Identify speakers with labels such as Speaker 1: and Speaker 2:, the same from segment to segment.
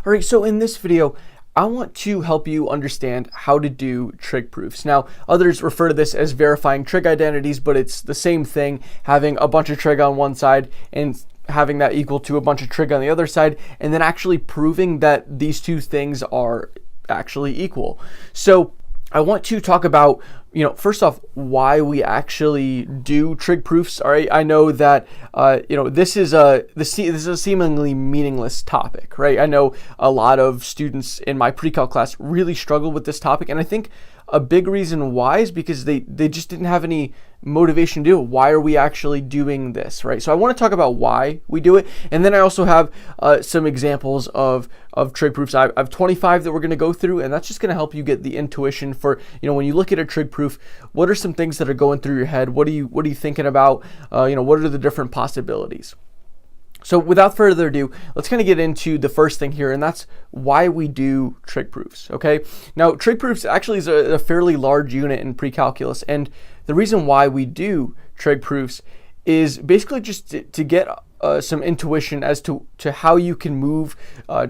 Speaker 1: All right, so in this video, I want to help you understand how to do trig proofs. Now, others refer to this as verifying trig identities, but it's the same thing, having a bunch of trig on one side and having that equal to a bunch of trig on the other side, and then actually proving that these two things are actually equal. So I want to talk about, first off, why we actually do trig proofs. All right, I know that this is a seemingly meaningless topic, right? I know a lot of students in my pre-calc class really struggle with this topic, and I think a big reason why is because they just didn't have any motivation to do it. Why are we actually doing this, right? So I want to talk about why we do it, and then I also have some examples of trig proofs. I have 25 that we're going to go through, and that's just going to help you get the intuition for, when you look at a trig proof, what are some things that are going through your head? What are you thinking about? What are the different possibilities? So without further ado, let's kind of get into the first thing here, and that's why we do trig proofs, okay? Now, trig proofs actually is a fairly large unit in pre-calculus, and the reason why we do trig proofs is basically just to get some intuition as to how you can move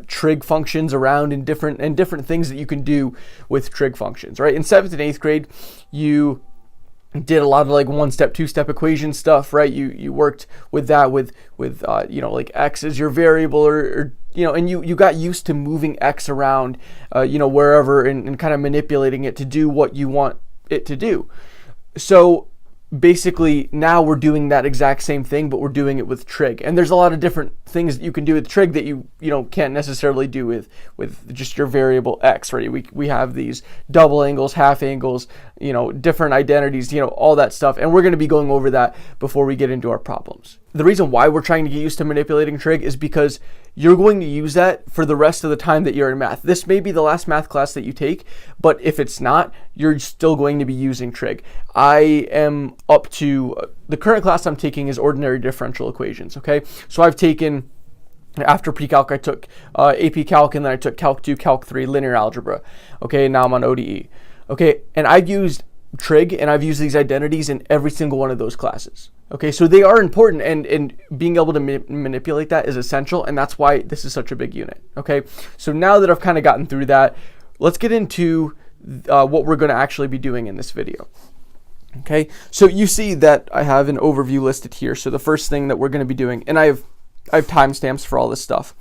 Speaker 1: trig functions around and different things that you can do with trig functions, right? In 7th and 8th grade, you did a lot of like one-step, two-step equation stuff, right? You worked with that with like x as your variable, or and you got used to moving x around, wherever, and kind of manipulating it to do what you want it to do. So basically now we're doing that exact same thing, but we're doing it with trig. And there's a lot of different things that you can do with trig that you can't necessarily do with just your variable x, right? We have these double angles, half angles, different identities, all that stuff. And we're going to be going over that before we get into our problems. The reason why we're trying to get used to manipulating trig is because you're going to use that for the rest of the time that you're in math. This may be the last math class that you take, but if it's not, you're still going to be using trig. I am up to, the current class I'm taking is ordinary differential equations, okay? So I've taken, after pre-calc, I took AP Calc, and then I took Calc 2, Calc 3, linear algebra, okay? Now I'm on ODE, okay? And I've used trig, and I've used these identities in every single one of those classes. Okay, so they are important, and being able to manipulate that is essential, and that's why this is such a big unit. Okay, so now that I've kind of gotten through that, let's get into what we're going to actually be doing in this video. Okay, so you see that I have an overview listed here. So the first thing that we're going to be doing, and I have timestamps for all this stuff.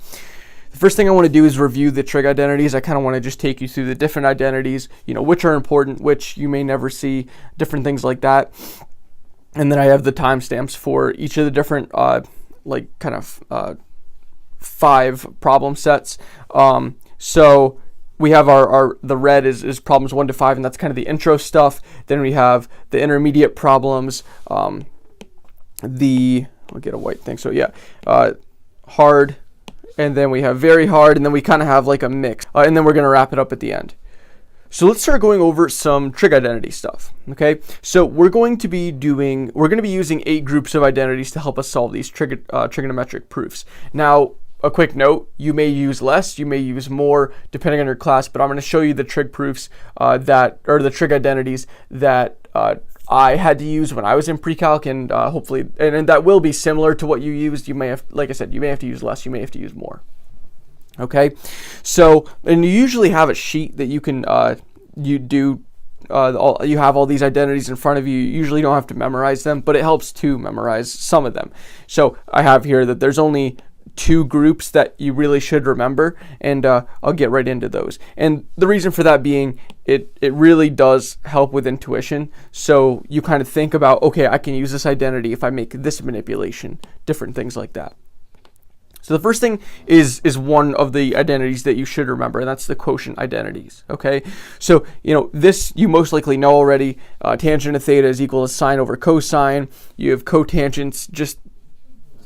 Speaker 1: The first thing I want to do is review the trig identities. I kind of want to just take you through the different identities, which are important, which you may never see, different things like that. And then I have the timestamps for each of the different, 5 problem sets. So we have the red is problems 1 to 5, and that's kind of the intro stuff. Then we have the intermediate problems, we'll get a white thing. So yeah, hard, and then we have very hard, and then we kind of have like a mix. And then we're going to wrap it up at the end. So let's start going over some trig identity stuff, okay? So we're going to be using 8 groups of identities to help us solve these trigonometric proofs. Now, a quick note, you may use less, you may use more, depending on your class, but I'm going to show you the trig proofs the trig identities that I had to use when I was in pre-calc, and hopefully, and that will be similar to what you used. You may have, like I said, you may have to use less, you may have to use more. Okay, so, and you usually have a sheet that you can, you have all these identities in front of you. You usually don't have to memorize them, but it helps to memorize some of them. So I have here that there's only 2 groups that you really should remember, and I'll get right into those. And the reason for that being, it really does help with intuition. So you kind of think about, okay, I can use this identity if I make this manipulation, different things like that. So the first thing is one of the identities that you should remember, and that's the quotient identities, okay? So, this you most likely know already. Tangent of theta is equal to sine over cosine. You have cotangents, just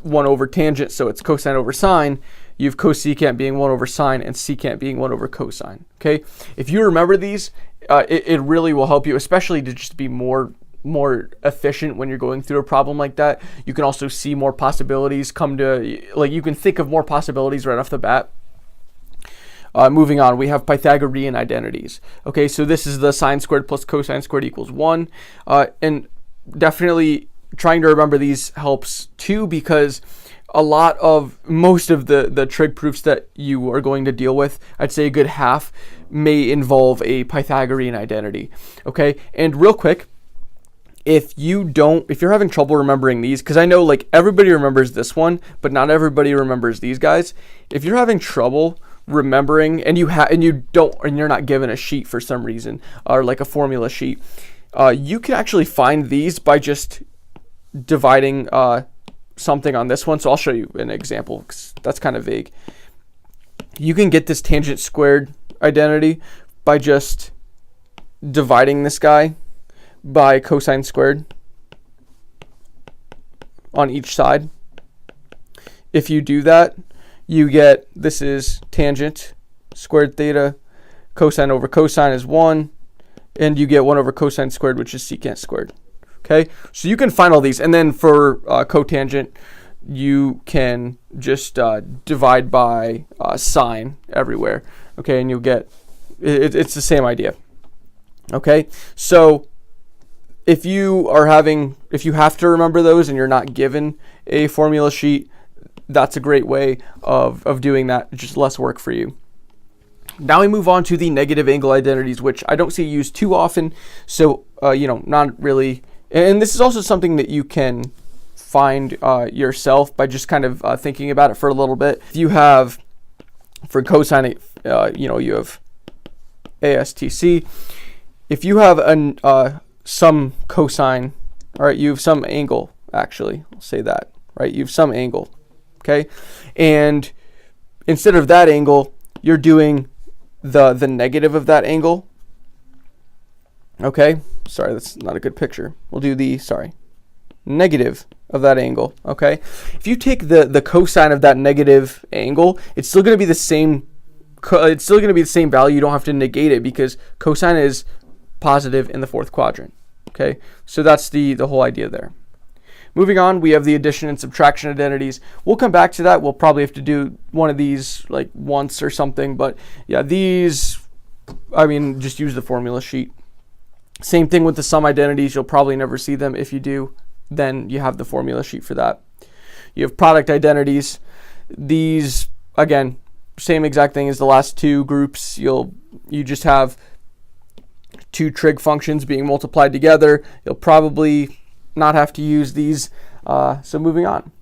Speaker 1: 1 over tangent, so it's cosine over sine. You have cosecant being 1 over sine, and secant being 1 over cosine, okay? If you remember these, it really will help you, especially to just be more efficient when you're going through a problem like that. You can also see more possibilities you can think of more possibilities right off the bat. Moving on, we have Pythagorean identities. Okay, so this is the sine squared plus cosine squared equals 1. And definitely trying to remember these helps too, because most of the trig proofs that you are going to deal with, I'd say a good half, may involve a Pythagorean identity. Okay, and real quick, if you're having trouble remembering these, because I know like everybody remembers this one, but not everybody remembers these guys. If you're having trouble remembering, and you're not given a sheet for some reason, or like a formula sheet, you can actually find these by just dividing something on this one. So I'll show you an example, because that's kind of vague. You can get this tangent squared identity by just dividing this guy by cosine squared on each side. If you do that, you get, this is tangent squared theta, cosine over cosine is 1, and you get 1 over cosine squared, which is secant squared. Okay, so you can find all these, and then for cotangent, you can just divide by sine everywhere. Okay, and you'll get, it's the same idea. Okay, so if you have to remember those and you're not given a formula sheet, that's a great way of doing that. Just less work for you. Now we move on to the negative angle identities, which I don't see used too often. So, not really. And this is also something that you can find yourself by just kind of thinking about it for a little bit. If you have, for cosine, you have ASTC. If you have some cosine, all right, you have some angle, actually, I'll say that, right? You have some angle, okay? And instead of that angle, you're doing the negative of that angle, okay? Sorry, that's not a good picture. We'll do negative of that angle, okay? If you take the cosine of that negative angle, it's still going to be the same. It's still going to be the same value. You don't have to negate it because cosine is positive in the fourth quadrant. Okay, so that's the whole idea there. Moving on, we have the addition and subtraction identities. We'll come back to that. We'll probably have to do one of these like once or something, but yeah, these, just use the formula sheet. Same thing with the sum identities. You'll probably never see them. If you do, then you have the formula sheet for that. You have product identities. These, again, same exact thing as the last two groups. You just have two trig functions being multiplied together. You'll probably not have to use these. So moving on.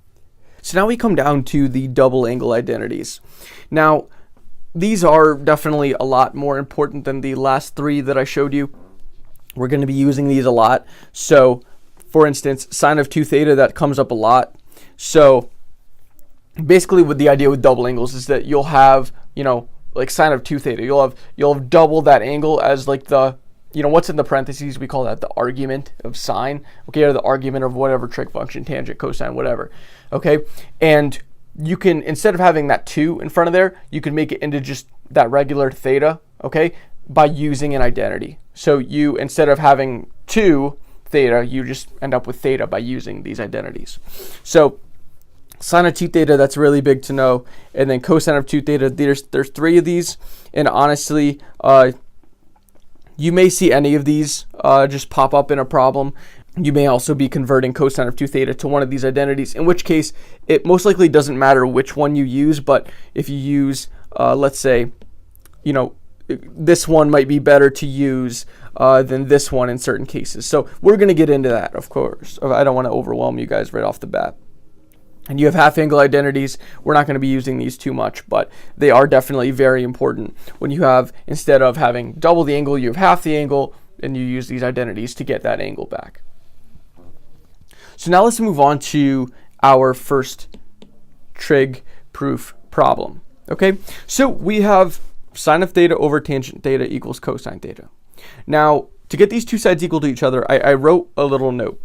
Speaker 1: So now we come down to the double angle identities. Now, these are definitely a lot more important than the last three that I showed you. We're going to be using these a lot. So, for instance, sine of 2 theta, that comes up a lot. So, basically, what the idea with double angles is that you'll have, like sine of 2 theta. You'll have double that angle as like the, what's in the parentheses, we call that the argument of sine, okay, or the argument of whatever trig function, tangent, cosine, whatever, okay? And you can, instead of having that 2 in front of there, you can make it into just that regular theta, okay, by using an identity. So you, instead of having 2 theta, you just end up with theta by using these identities. So sine of 2 theta, that's really big to know. And then cosine of 2 theta, there's 3 of these. And honestly, you may see any of these just pop up in a problem. You may also be converting cosine of 2 theta to one of these identities, in which case it most likely doesn't matter which one you use, but if you use, let's say, this one might be better to use than this one in certain cases. So we're going to get into that, of course. I don't want to overwhelm you guys right off the bat. And you have half angle identities. We're not going to be using these too much, but they are definitely very important. When you have, instead of having double the angle, you have half the angle, and you use these identities to get that angle back. So now let's move on to our first trig proof problem. Okay, so we have sine of theta over tangent theta equals cosine theta. Now, to get these two sides equal to each other, I wrote a little note.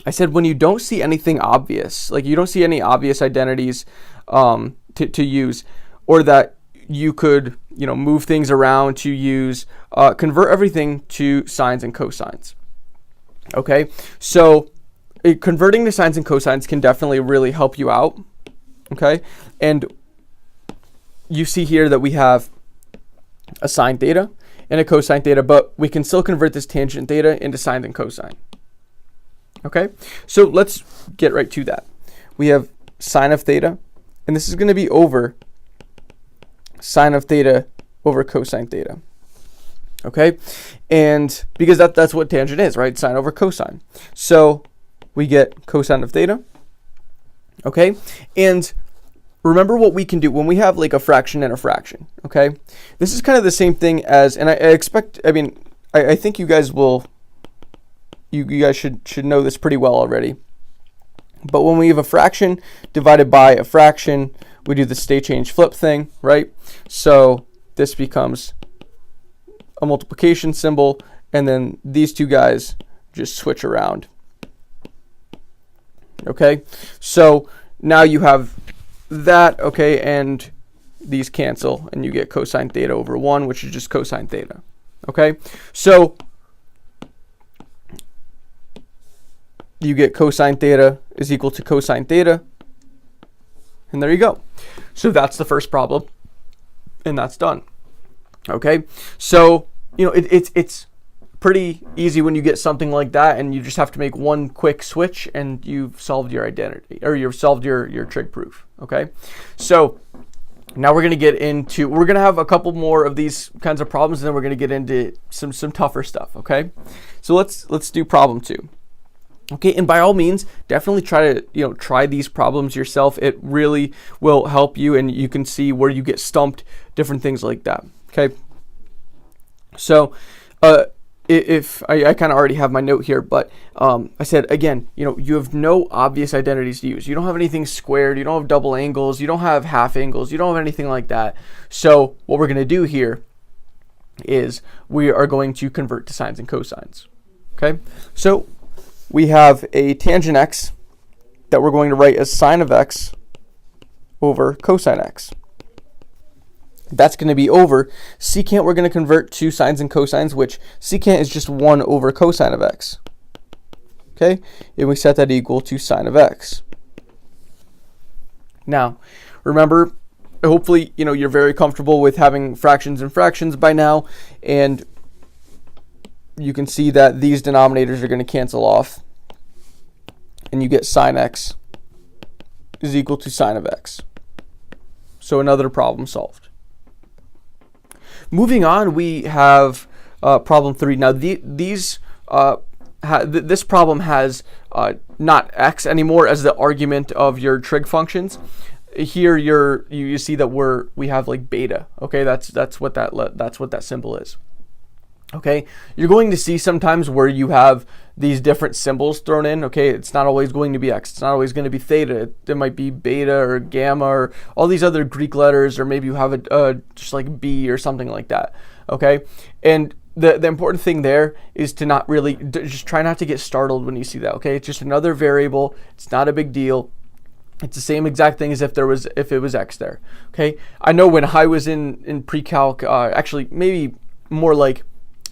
Speaker 1: I said when you don't see anything obvious, like you don't see any obvious identities to use, or that you could move things around to use, convert everything to sines and cosines. Okay, so converting to sines and cosines can definitely really help you out. Okay, and you see here that we have a sine theta and a cosine theta, but we can still convert this tangent theta into sine and cosine. Okay, so let's get right to that. We have sine of theta, and this is going to be over sine of theta over cosine theta. Okay, and because that's what tangent is, right? Sine over cosine. So we get cosine of theta. Okay, and remember what we can do when we have like a fraction and a fraction. Okay, this is kind of the same thing as, and I think you guys will, you guys should know this pretty well already. But when we have a fraction divided by a fraction, we do the state change flip thing, right? So this becomes a multiplication symbol, and then these two guys just switch around. Okay, so now you have that, okay, and these cancel, and you get cosine theta over 1, which is just cosine theta. Okay, so you get cosine theta is equal to cosine theta, and there you go. So that's the first problem, and that's done. Okay, so it's pretty easy when you get something like that, and you just have to make one quick switch, and you've solved your identity, or you've solved your trig proof. Okay, so now we're going to get into, we're going to have a couple more of these kinds of problems, and then we're going to get into some tougher stuff. Okay, so let's do problem 2. Okay, and by all means, definitely try to try these problems yourself. It really will help you, and you can see where you get stumped, different things like that. Okay, so if I kind of already have my note here, but I said again, you have no obvious identities to use. You don't have anything squared. You don't have double angles. You don't have half angles. You don't have anything like that. So what we're going to do here is we are going to convert to sines and cosines. Okay, so we have a tangent x that we're going to write as sine of x over cosine x. That's going to be over secant. We're going to convert to sines and cosines, which secant is just 1 over cosine of x. Okay, and we set that equal to sine of x. Now, remember, hopefully, you're very comfortable with having fractions and fractions by now, and you can see that these denominators are going to cancel off, and you get sine x is equal to sine of x. So another problem solved. Moving on, we have problem 3. Now this problem has not x anymore as the argument of your trig functions. Here you see that we have like beta. Okay, that's what that symbol is. Okay, you're going to see sometimes where you have these different symbols thrown in. Okay, it's not always going to be x. It's not always going to be theta. It might be beta or gamma or all these other Greek letters, or maybe you have a just like b or something like that. Okay, and the important thing there is to not really just try not to get startled when you see that. Okay, it's just another variable. It's not a big deal. It's the same exact thing as if it was x there. Okay, I know when I was in pre-calc, actually maybe more like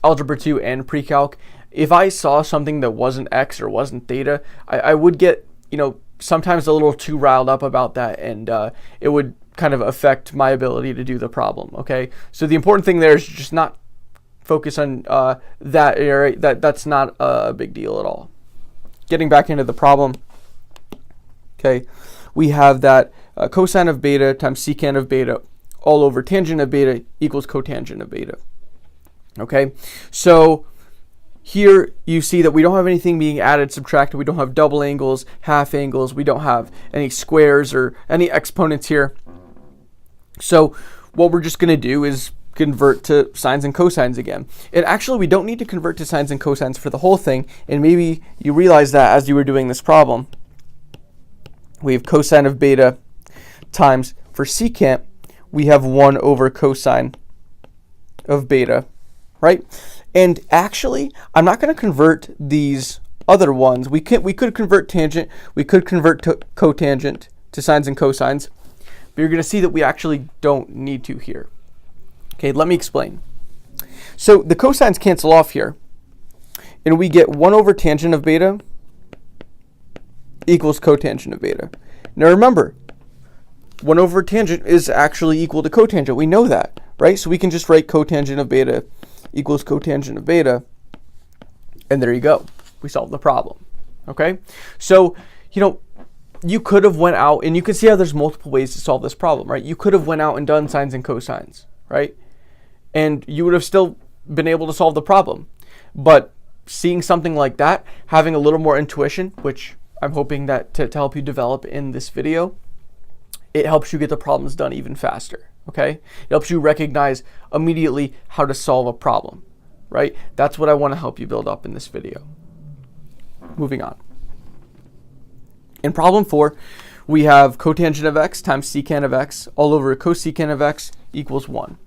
Speaker 1: algebra 2 and pre-calc, if I saw something that wasn't x or wasn't theta, I would get sometimes a little too riled up about that, and it would kind of affect my ability to do the problem. Okay, so the important thing there is just not focus on that area. That's not a big deal at all. Getting back into the problem, okay, we have that cosine of beta times secant of beta all over tangent of beta equals cotangent of beta. Okay, so here you see that we don't have anything being added, subtracted. We don't have double angles, half angles. We don't have any squares or any exponents here. So what we're just going to do is convert to sines and cosines again. And actually, we don't need to convert to sines and cosines for the whole thing. And maybe you realize that as you were doing this problem. We have cosine of beta times, for secant, we have 1 over cosine of beta. Right? And actually, I'm not going to convert these other ones. We could convert tangent, we could convert to cotangent to sines and cosines, but you're going to see that we actually don't need to here. Okay, let me explain. So the cosines cancel off here, and we get 1 over tangent of beta equals cotangent of beta. Now remember, 1 over tangent is actually equal to cotangent. We know that, right? So we can just write cotangent of beta equals cotangent of beta, and there you go. We solved the problem. Okay, so you could have went out, and you can see how there's multiple ways to solve this problem, right? You could have went out and done sines and cosines, right? And you would have still been able to solve the problem. But seeing something like that, having a little more intuition, which I'm hoping that to help you develop in this video, it helps you get the problems done even faster, okay? It helps you recognize immediately how to solve a problem, right? That's what I want to help you build up in this video. Moving on. In problem 4, we have cotangent of x times secant of x all over cosecant of x equals 1.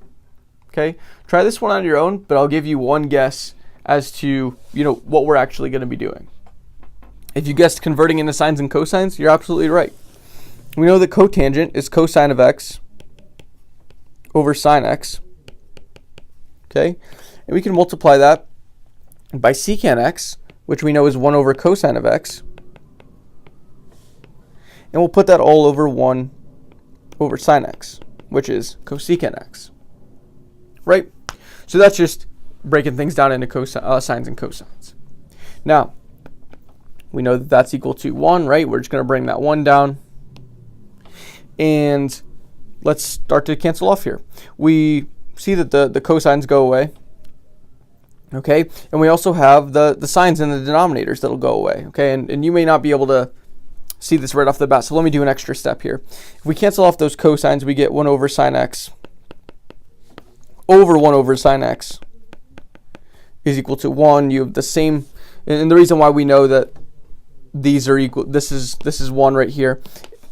Speaker 1: Okay? Try this one on your own, but I'll give you one guess as to, what we're actually going to be doing. If you guessed converting into sines and cosines, you're absolutely right. We know that cotangent is cosine of x over sine x. Okay? And we can multiply that by secant x, which we know is 1 over cosine of x. And we'll put that all over 1 over sine x, which is cosecant x. Right? So that's just breaking things down into sines and cosines. Now, we know that that's equal to 1, right? We're just going to bring that 1 down. And let's start to cancel off here. We see that the cosines go away. Okay? And we also have the sines in the denominators that'll go away. Okay? And you may not be able to see this right off the bat, so let me do an extra step here. If we cancel off those cosines, we get 1 over sine x over 1 over sine x is equal to 1. You have the same, and the reason why we know that these are equal, this is 1 right here.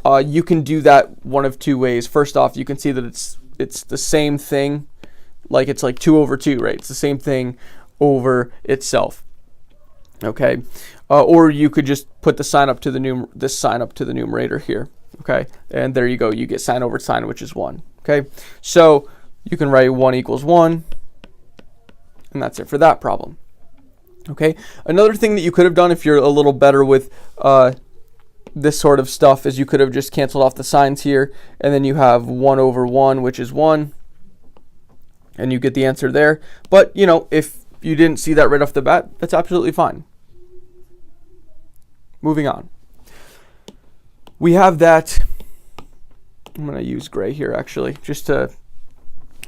Speaker 1: You can do that one of two ways. First off, you can see that it's the same thing, like it's like 2 over 2, right? It's the same thing over itself. Okay, or you could just put the sign up to the this sign up to the numerator here. Okay, and there you go. You get sine over sine, which is 1. Okay, so you can write 1 equals 1, and that's it for that problem. Okay, another thing that you could have done if you're a little better with this sort of stuff is you could have just canceled off the signs here, and then you have 1 over 1, which is 1, and you get the answer there. But if you didn't see that right off the bat, that's absolutely fine. Moving on. We have that, I'm going to use gray here actually, just to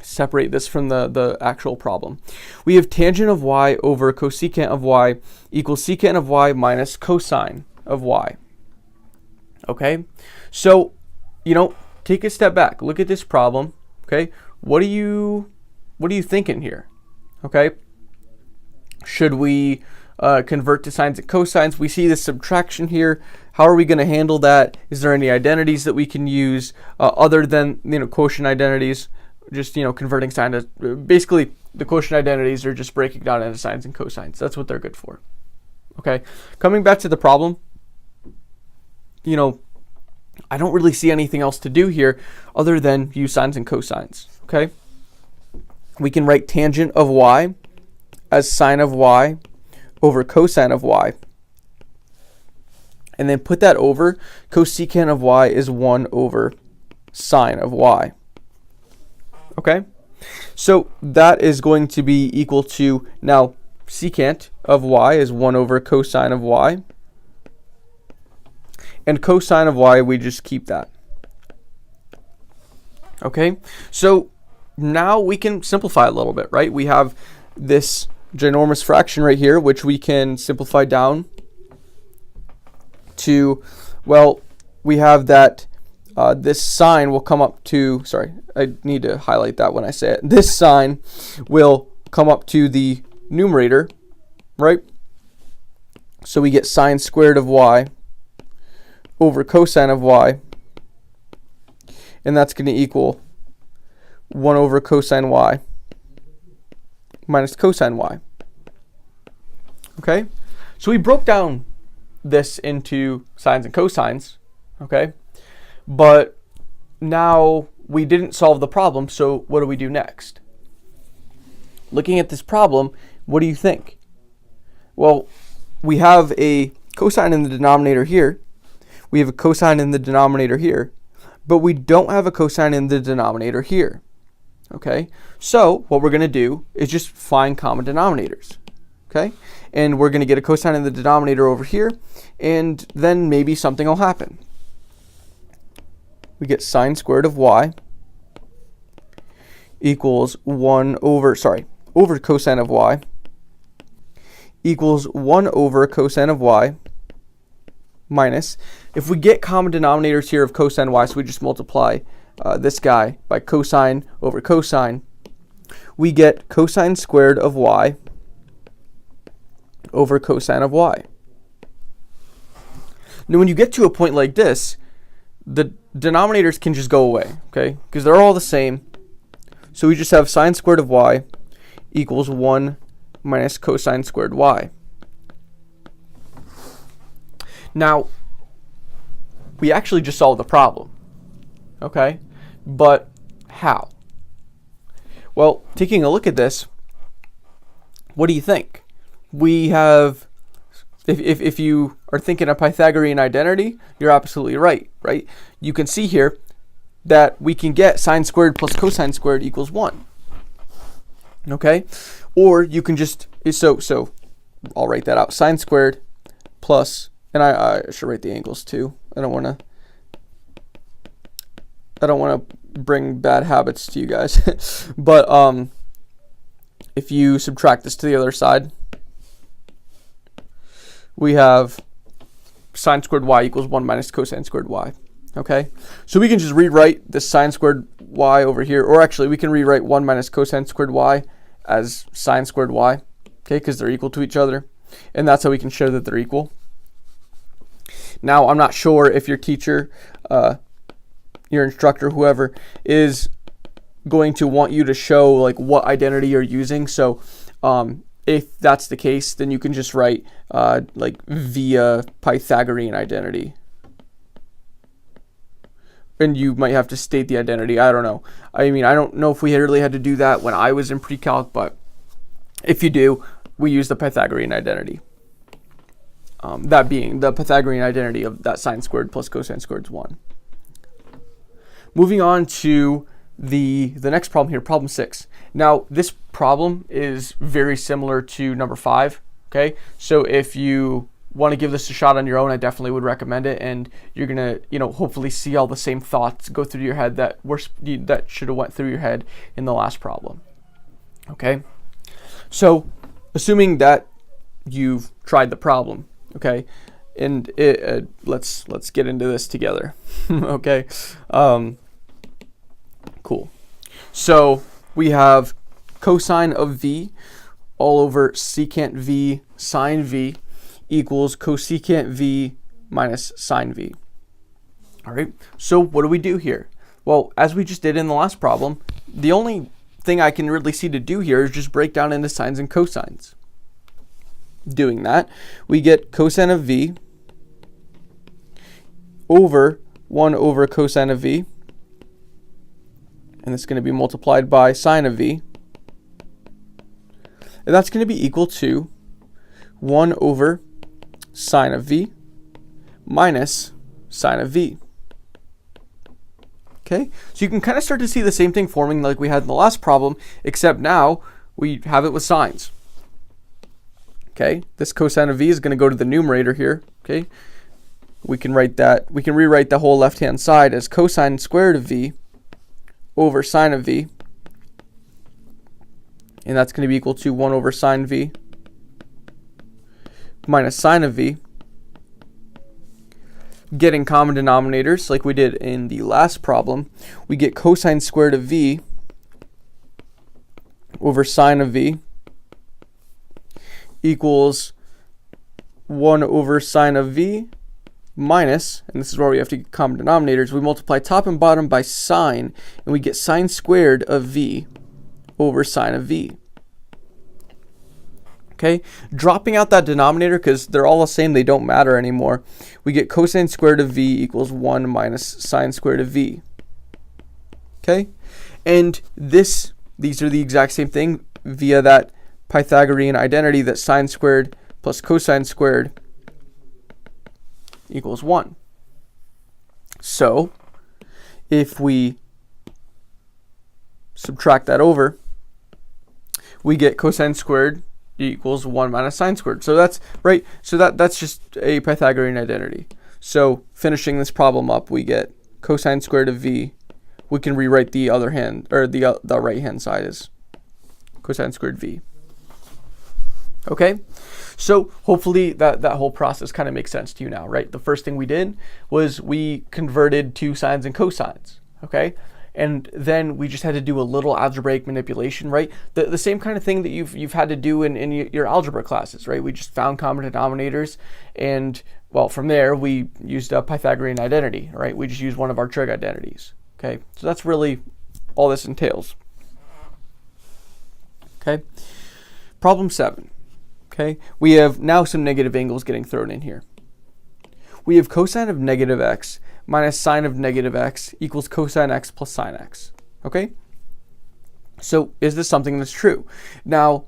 Speaker 1: separate this from the actual problem. We have tangent of y over cosecant of y equals secant of y minus cosine of y. Okay, so, take a step back. Look at this problem. Okay, what are you thinking here? Okay, should we convert to sines and cosines? We see this subtraction here. How are we going to handle that? Is there any identities that we can use other than quotient identities? Just converting sine to, basically the quotient identities are just breaking down into sines and cosines. That's what they're good for. Okay, coming back to the problem. I don't really see anything else to do here other than use sines and cosines. Okay, we can write tangent of y as sine of y over cosine of y, and then put that over cosecant of y is 1 over sine of y. Okay, so that is going to be equal to, now secant of y is 1 over cosine of y, and cosine of y, we just keep that. Okay, so now we can simplify a little bit, right? We have this ginormous fraction right here, which we can simplify down to, well, we have that this sign will come up to, sorry, I need to highlight that when I say it. This sign will come up to the numerator, right? So we get sine squared of y over cosine of y, and that's going to equal 1 over cosine y minus cosine y. Okay, so we broke down this into sines and cosines, okay, but now we didn't solve the problem, so what do we do next? Looking at this problem, what do you think? Well, we have a cosine in the denominator here, we have a cosine in the denominator here, but we don't have a cosine in the denominator here. Okay, so what we're going to do is just find common denominators. Okay, and we're going to get a cosine in the denominator over here, and then maybe something will happen. we get sine squared of y equals 1 over, over cosine of y equals 1 over cosine of y minus, if we get common denominators here of cosine y, so we just multiply this guy by cosine over cosine, we get cosine squared of y over cosine of y. Now when you get to a point like this, the denominators can just go away, okay? Because they're all the same. So we just have sine squared of y equals 1 minus cosine squared y. Now, we actually just solved the problem, okay? But how? Well, taking a look at this, what do you think? We have, if you are thinking a Pythagorean identity, you're absolutely right, right? You can see here that we can get sine squared plus cosine squared equals 1, okay? Or you can just, so I'll write that out, sine squared plus, and I should write the angles too. I don't want to bring bad habits to you guys. But if you subtract this to the other side, we have sine squared y equals 1 minus cosine squared y. Okay, so we can just rewrite this sine squared y over here, or actually we can rewrite 1 minus cosine squared y as sine squared y, okay, because they're equal to each other, and that's how we can show that they're equal. Now, I'm not sure if your teacher, your instructor, whoever, is going to want you to show like what identity you're using. So if that's the case, then you can just write like via Pythagorean identity. And you might have to state the identity. I don't know. I mean, I don't know if we really had to do that when I was in pre-calc, but if you do, we use the Pythagorean identity. That being the Pythagorean identity of that sine squared plus cosine squared is 1. Moving on to the next problem here, problem 6. Now, this problem is very similar to number 5, okay? So if you want to give this a shot on your own, I definitely would recommend it, and you're going to, hopefully see all the same thoughts go through your head that should have went through your head in the last problem. Okay? So, assuming that you've tried the problem, okay? And let's get into this together. Okay? Cool. So, we have cosine of v all over secant v sine v equals cosecant v minus sine v. All right, so what do we do here? Well, as we just did in the last problem, the only thing I can really see to do here is just break down into sines and cosines. Doing that, we get cosine of v over 1 over cosine of v, and it's going to be multiplied by sine of v, and that's going to be equal to 1 over sine of v minus sine of v. Okay, so you can kind of start to see the same thing forming like we had in the last problem, except now we have it with sines. Okay, this cosine of v is going to go to the numerator here. Okay, we can rewrite the whole left hand side as cosine squared of v over sine of v, and that's going to be equal to 1 over sine v minus sine of v. Getting common denominators like we did in the last problem, we get cosine squared of v over sine of v equals 1 over sine of v minus, and this is where we have to get common denominators, we multiply top and bottom by sine, and we get sine squared of v over sine of v. Okay, dropping out that denominator because they're all the same, they don't matter anymore. We get cosine squared of v equals 1 minus sine squared of v. Okay, and these are the exact same thing via that Pythagorean identity that sine squared plus cosine squared equals 1. So if we subtract that over, we get cosine squared equals 1 minus sine squared. So that's right. So that's just a Pythagorean identity. So finishing this problem up, we get cosine squared of v, we can rewrite the other hand, or the right hand side as cosine squared v. Okay, so hopefully that whole process kind of makes sense to you now, right? The first thing we did was we converted to sines and cosines, okay? And then we just had to do a little algebraic manipulation, right? The same kind of thing that you've had to do in your algebra classes, right? We just found common denominators, and well, from there we used a Pythagorean identity, right? We just used one of our trig identities, okay? So that's really all this entails. Okay, problem 7. Okay, we have now some negative angles getting thrown in here. We have cosine of negative x minus sine of negative x equals cosine x plus sine x. Okay, so is this something that's true? Now,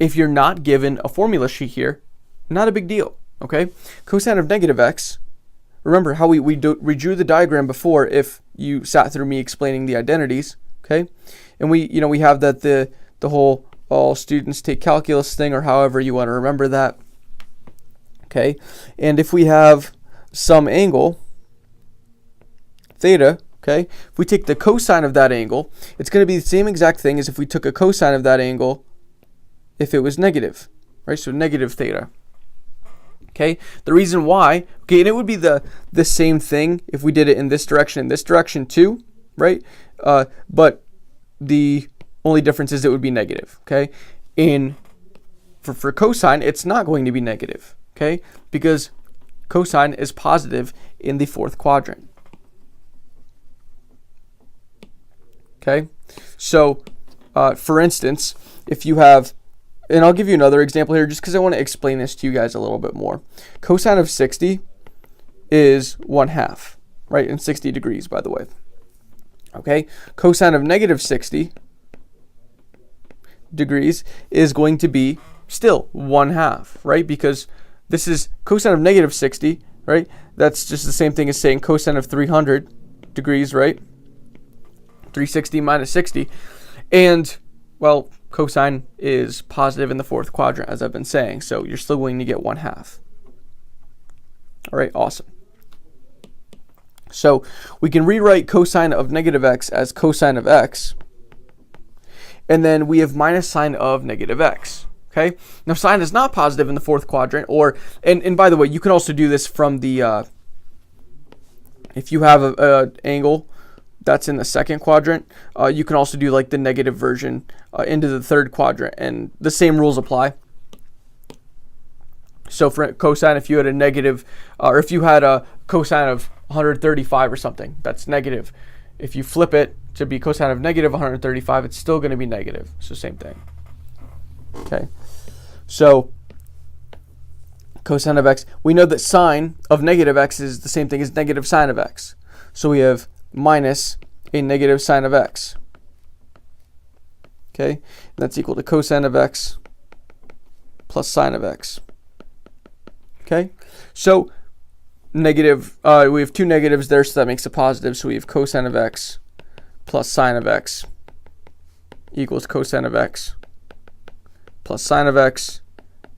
Speaker 1: if you're not given a formula sheet here, not a big deal. Okay, cosine of negative x, remember how we drew the diagram before if you sat through me explaining the identities. Okay, and we have that the whole all students take calculus thing, or however you want to remember that. Okay, and if we have some angle theta, okay, if we take the cosine of that angle, it's going to be the same exact thing as if we took a cosine of that angle if it was negative, right? So negative theta. Okay, the reason why, okay, and it would be the same thing if we did it in this direction too, right? But the only difference is it would be negative, okay? For cosine, it's not going to be negative, okay? Because cosine is positive in the fourth quadrant. Okay? So, for instance, if you have, and I'll give you another example here just because I want to explain this to you guys a little bit more. Cosine of 60 is 1/2, right? In 60 degrees, by the way. Okay? Cosine of negative 60 degrees is going to be still 1/2, right? Because this is cosine of negative 60, right? That's just the same thing as saying cosine of 300 degrees, right? 360 minus 60. And, well, cosine is positive in the fourth quadrant, as I've been saying. So you're still going to get 1/2. All right, awesome. So we can rewrite cosine of negative x as cosine of x. And then we have minus sine of negative x. Okay. Now sine is not positive in the fourth quadrant, and by the way, you can also do this from the if you have a angle that's in the second quadrant, you can also do like the negative version into the third quadrant, and the same rules apply. So for cosine, if you had a negative, or if you had a cosine of 135 or something, that's negative. If you flip it to be cosine of negative 135, it's still going to be negative. So same thing. Okay. So cosine of x, we know that sine of negative x is the same thing as negative sine of x. So we have minus a negative sine of x. Okay. And that's equal to cosine of x plus sine of x. Okay. So negative, we have two negatives there, so that makes a positive. So we have cosine of x plus sine of x equals cosine of x plus sine of x.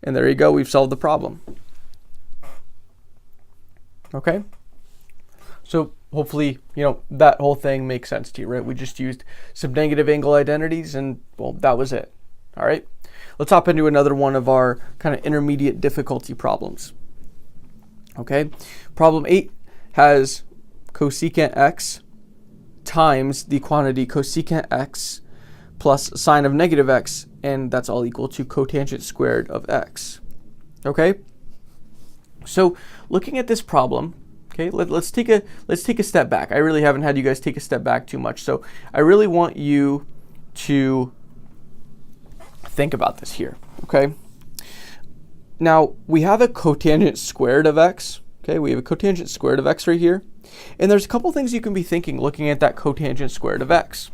Speaker 1: And there you go, we've solved the problem. Okay? So hopefully, that whole thing makes sense to you, right? We just used some negative angle identities, and, well, that was it. All right? Let's hop into another one of our kind of intermediate difficulty problems. Okay? Problem 8 has cosecant x times the quantity cosecant x plus sine of negative x, and that's all equal to cotangent squared of x. Okay? So looking at this problem, okay, let's take a step back. I really haven't had you guys take a step back too much, so I really want you to think about this here. Okay? Now we have a cotangent squared of x. Okay, we have a cotangent squared of x right here. And there's a couple things you can be thinking looking at that cotangent squared of x.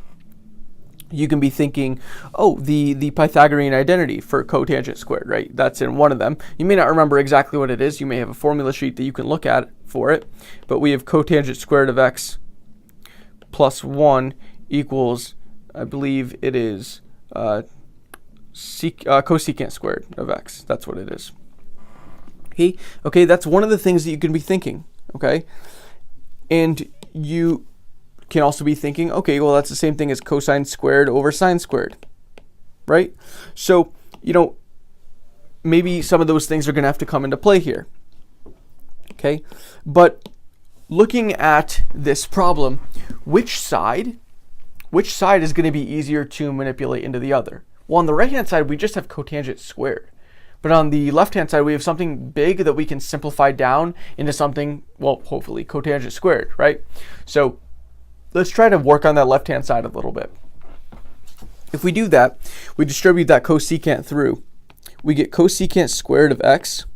Speaker 1: You can be thinking, oh, the Pythagorean identity for cotangent squared, right? That's in one of them. You may not remember exactly what it is. You may have a formula sheet that you can look at for it. But we have cotangent squared of x plus 1 equals, I believe it is cosecant squared of x. That's what it is. Okay, that's one of the things that you can be thinking, okay? And you can also be thinking, okay, well, that's the same thing as cosine squared over sine squared, right? So, maybe some of those things are going to have to come into play here. Okay, but looking at this problem, which side is going to be easier to manipulate into the other? Well, on the right-hand side, we just have cotangent squared. But on the left-hand side, we have something big that we can simplify down into something, well, hopefully cotangent squared, right? So let's try to work on that left-hand side a little bit. If we do that, we distribute that cosecant through. We get cosecant squared of x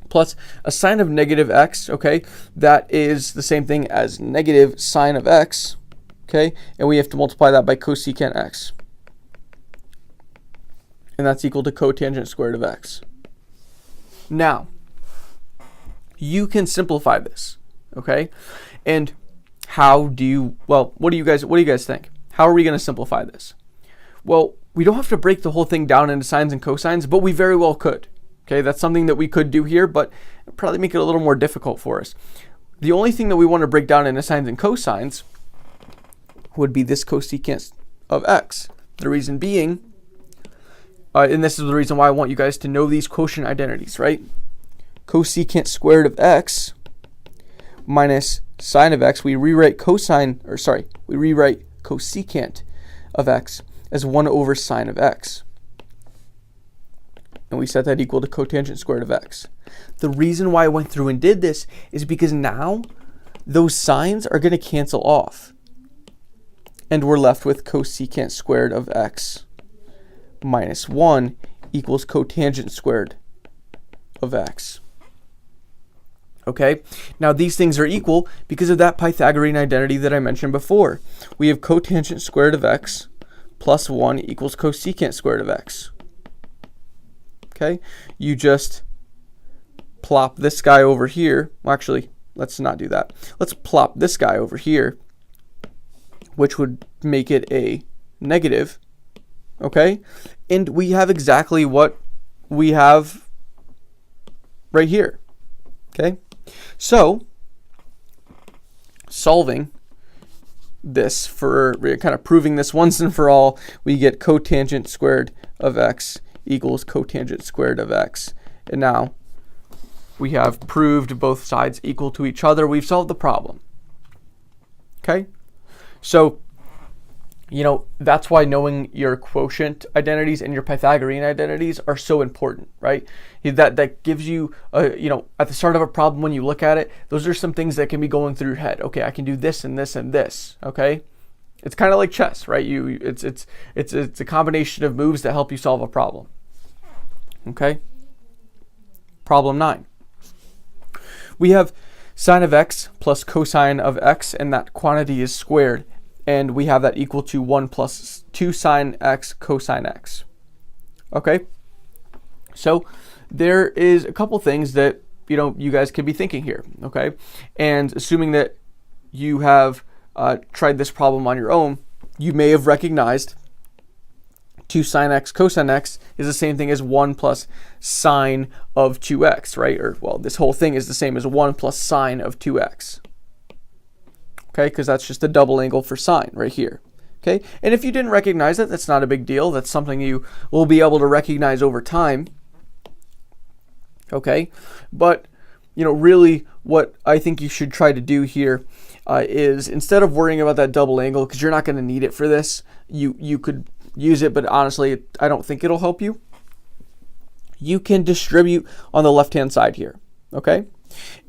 Speaker 1: plus a sine of negative x, okay? That is the same thing as negative sine of x, okay? And we have to multiply that by cosecant x. And that's equal to cotangent squared of x. Now, you can simplify this, okay? And how do you, well, what do you guys think? How are we going to simplify this? Well, we don't have to break the whole thing down into sines and cosines, but we very well could. Okay, that's something that we could do here, but it'd probably make it a little more difficult for us. The only thing that we want to break down into sines and cosines would be this cosecant of x. The reason being, and this is the reason why I want you guys to know these quotient identities, right? Cosecant squared of x minus sine of x, we rewrite cosecant of x as 1 over sine of x. And we set that equal to cotangent squared of x. The reason why I went through and did this is because now those signs are going to cancel off. And we're left with cosecant squared of x minus 1 equals cotangent squared of x. Okay, now these things are equal because of that Pythagorean identity that I mentioned before. We have cotangent squared of x plus 1 equals cosecant squared of x. Okay, you just plop this guy over here. Well, actually, let's not do that. Let's plop this guy over here, which would make it a negative. Okay, and we have exactly what we have right here. Okay, so solving this for kind of proving this once and for all, we get cotangent squared of x equals cotangent squared of x. And now we have proved both sides equal to each other. We've solved the problem. Okay? So, that's why knowing your quotient identities and your Pythagorean identities are so important, right? That gives you, at the start of a problem when you look at it, those are some things that can be going through your head. Okay, I can do this and this and this, okay? It's kind of like chess, right? It's a combination of moves that help you solve a problem. Okay? Problem 9. We have sine of x plus cosine of x, and that quantity is squared. And we have that equal to 1 plus 2 sine x cosine x. Okay? So there is a couple things that, you guys could be thinking here. Okay? And assuming that you have tried this problem on your own, you may have recognized 2 sine x cosine x is the same thing as 1 plus sine of 2x, right? Or, well, this whole thing is the same as 1 plus sine of 2x. Okay, because that's just a double angle for sine right here. Okay, and if you didn't recognize it, that's not a big deal. That's something you will be able to recognize over time. Okay, but really what I think you should try to do here is, instead of worrying about that double angle, because you're not going to need it for this, you could use it, but honestly, I don't think it'll help you. You can distribute on the left-hand side here. Okay,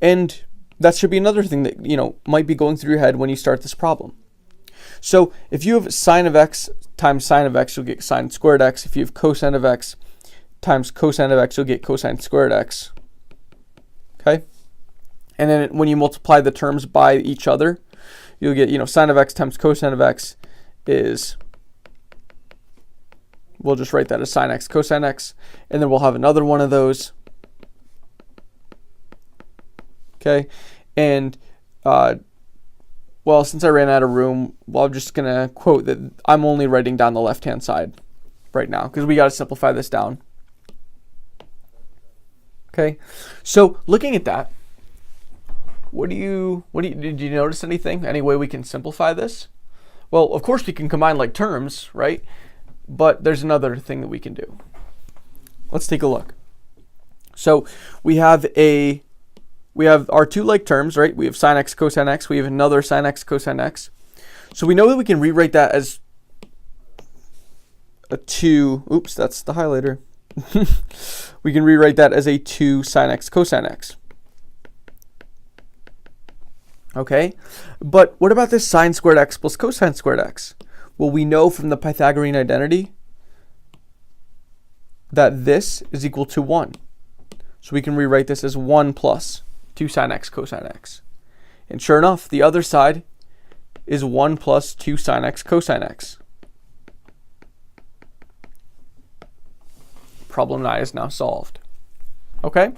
Speaker 1: and that should be another thing that might be going through your head when you start this problem. So if you have sine of x times sine of x, you'll get sine squared x. If you have cosine of x times cosine of x, you'll get cosine squared x. Okay? And then when you multiply the terms by each other, you'll get, sine of x times cosine of x is, we'll just write that as sine x cosine x, and then we'll have another one of those. Okay, and well, since I ran out of room, well, I'm just gonna quote that I'm only writing down the left-hand side right now because we got to simplify this down. Okay, so looking at that, did you notice anything? Any way we can simplify this? Well, of course we can combine like terms, right? But there's another thing that we can do. Let's take a look. So we have our two like terms, right? We have sine x, cosine x. We have another sine x, cosine x. So we know that we can rewrite that as a 2. Oops, that's the highlighter. We can rewrite that as a 2 sine x, cosine x. Okay, but what about this sine squared x plus cosine squared x? Well, we know from the Pythagorean identity that this is equal to 1. So we can rewrite this as 1 plus 2 sine x cosine x. And sure enough, the other side is 1 plus 2 sine x cosine x. Problem 9 is now solved. Okay,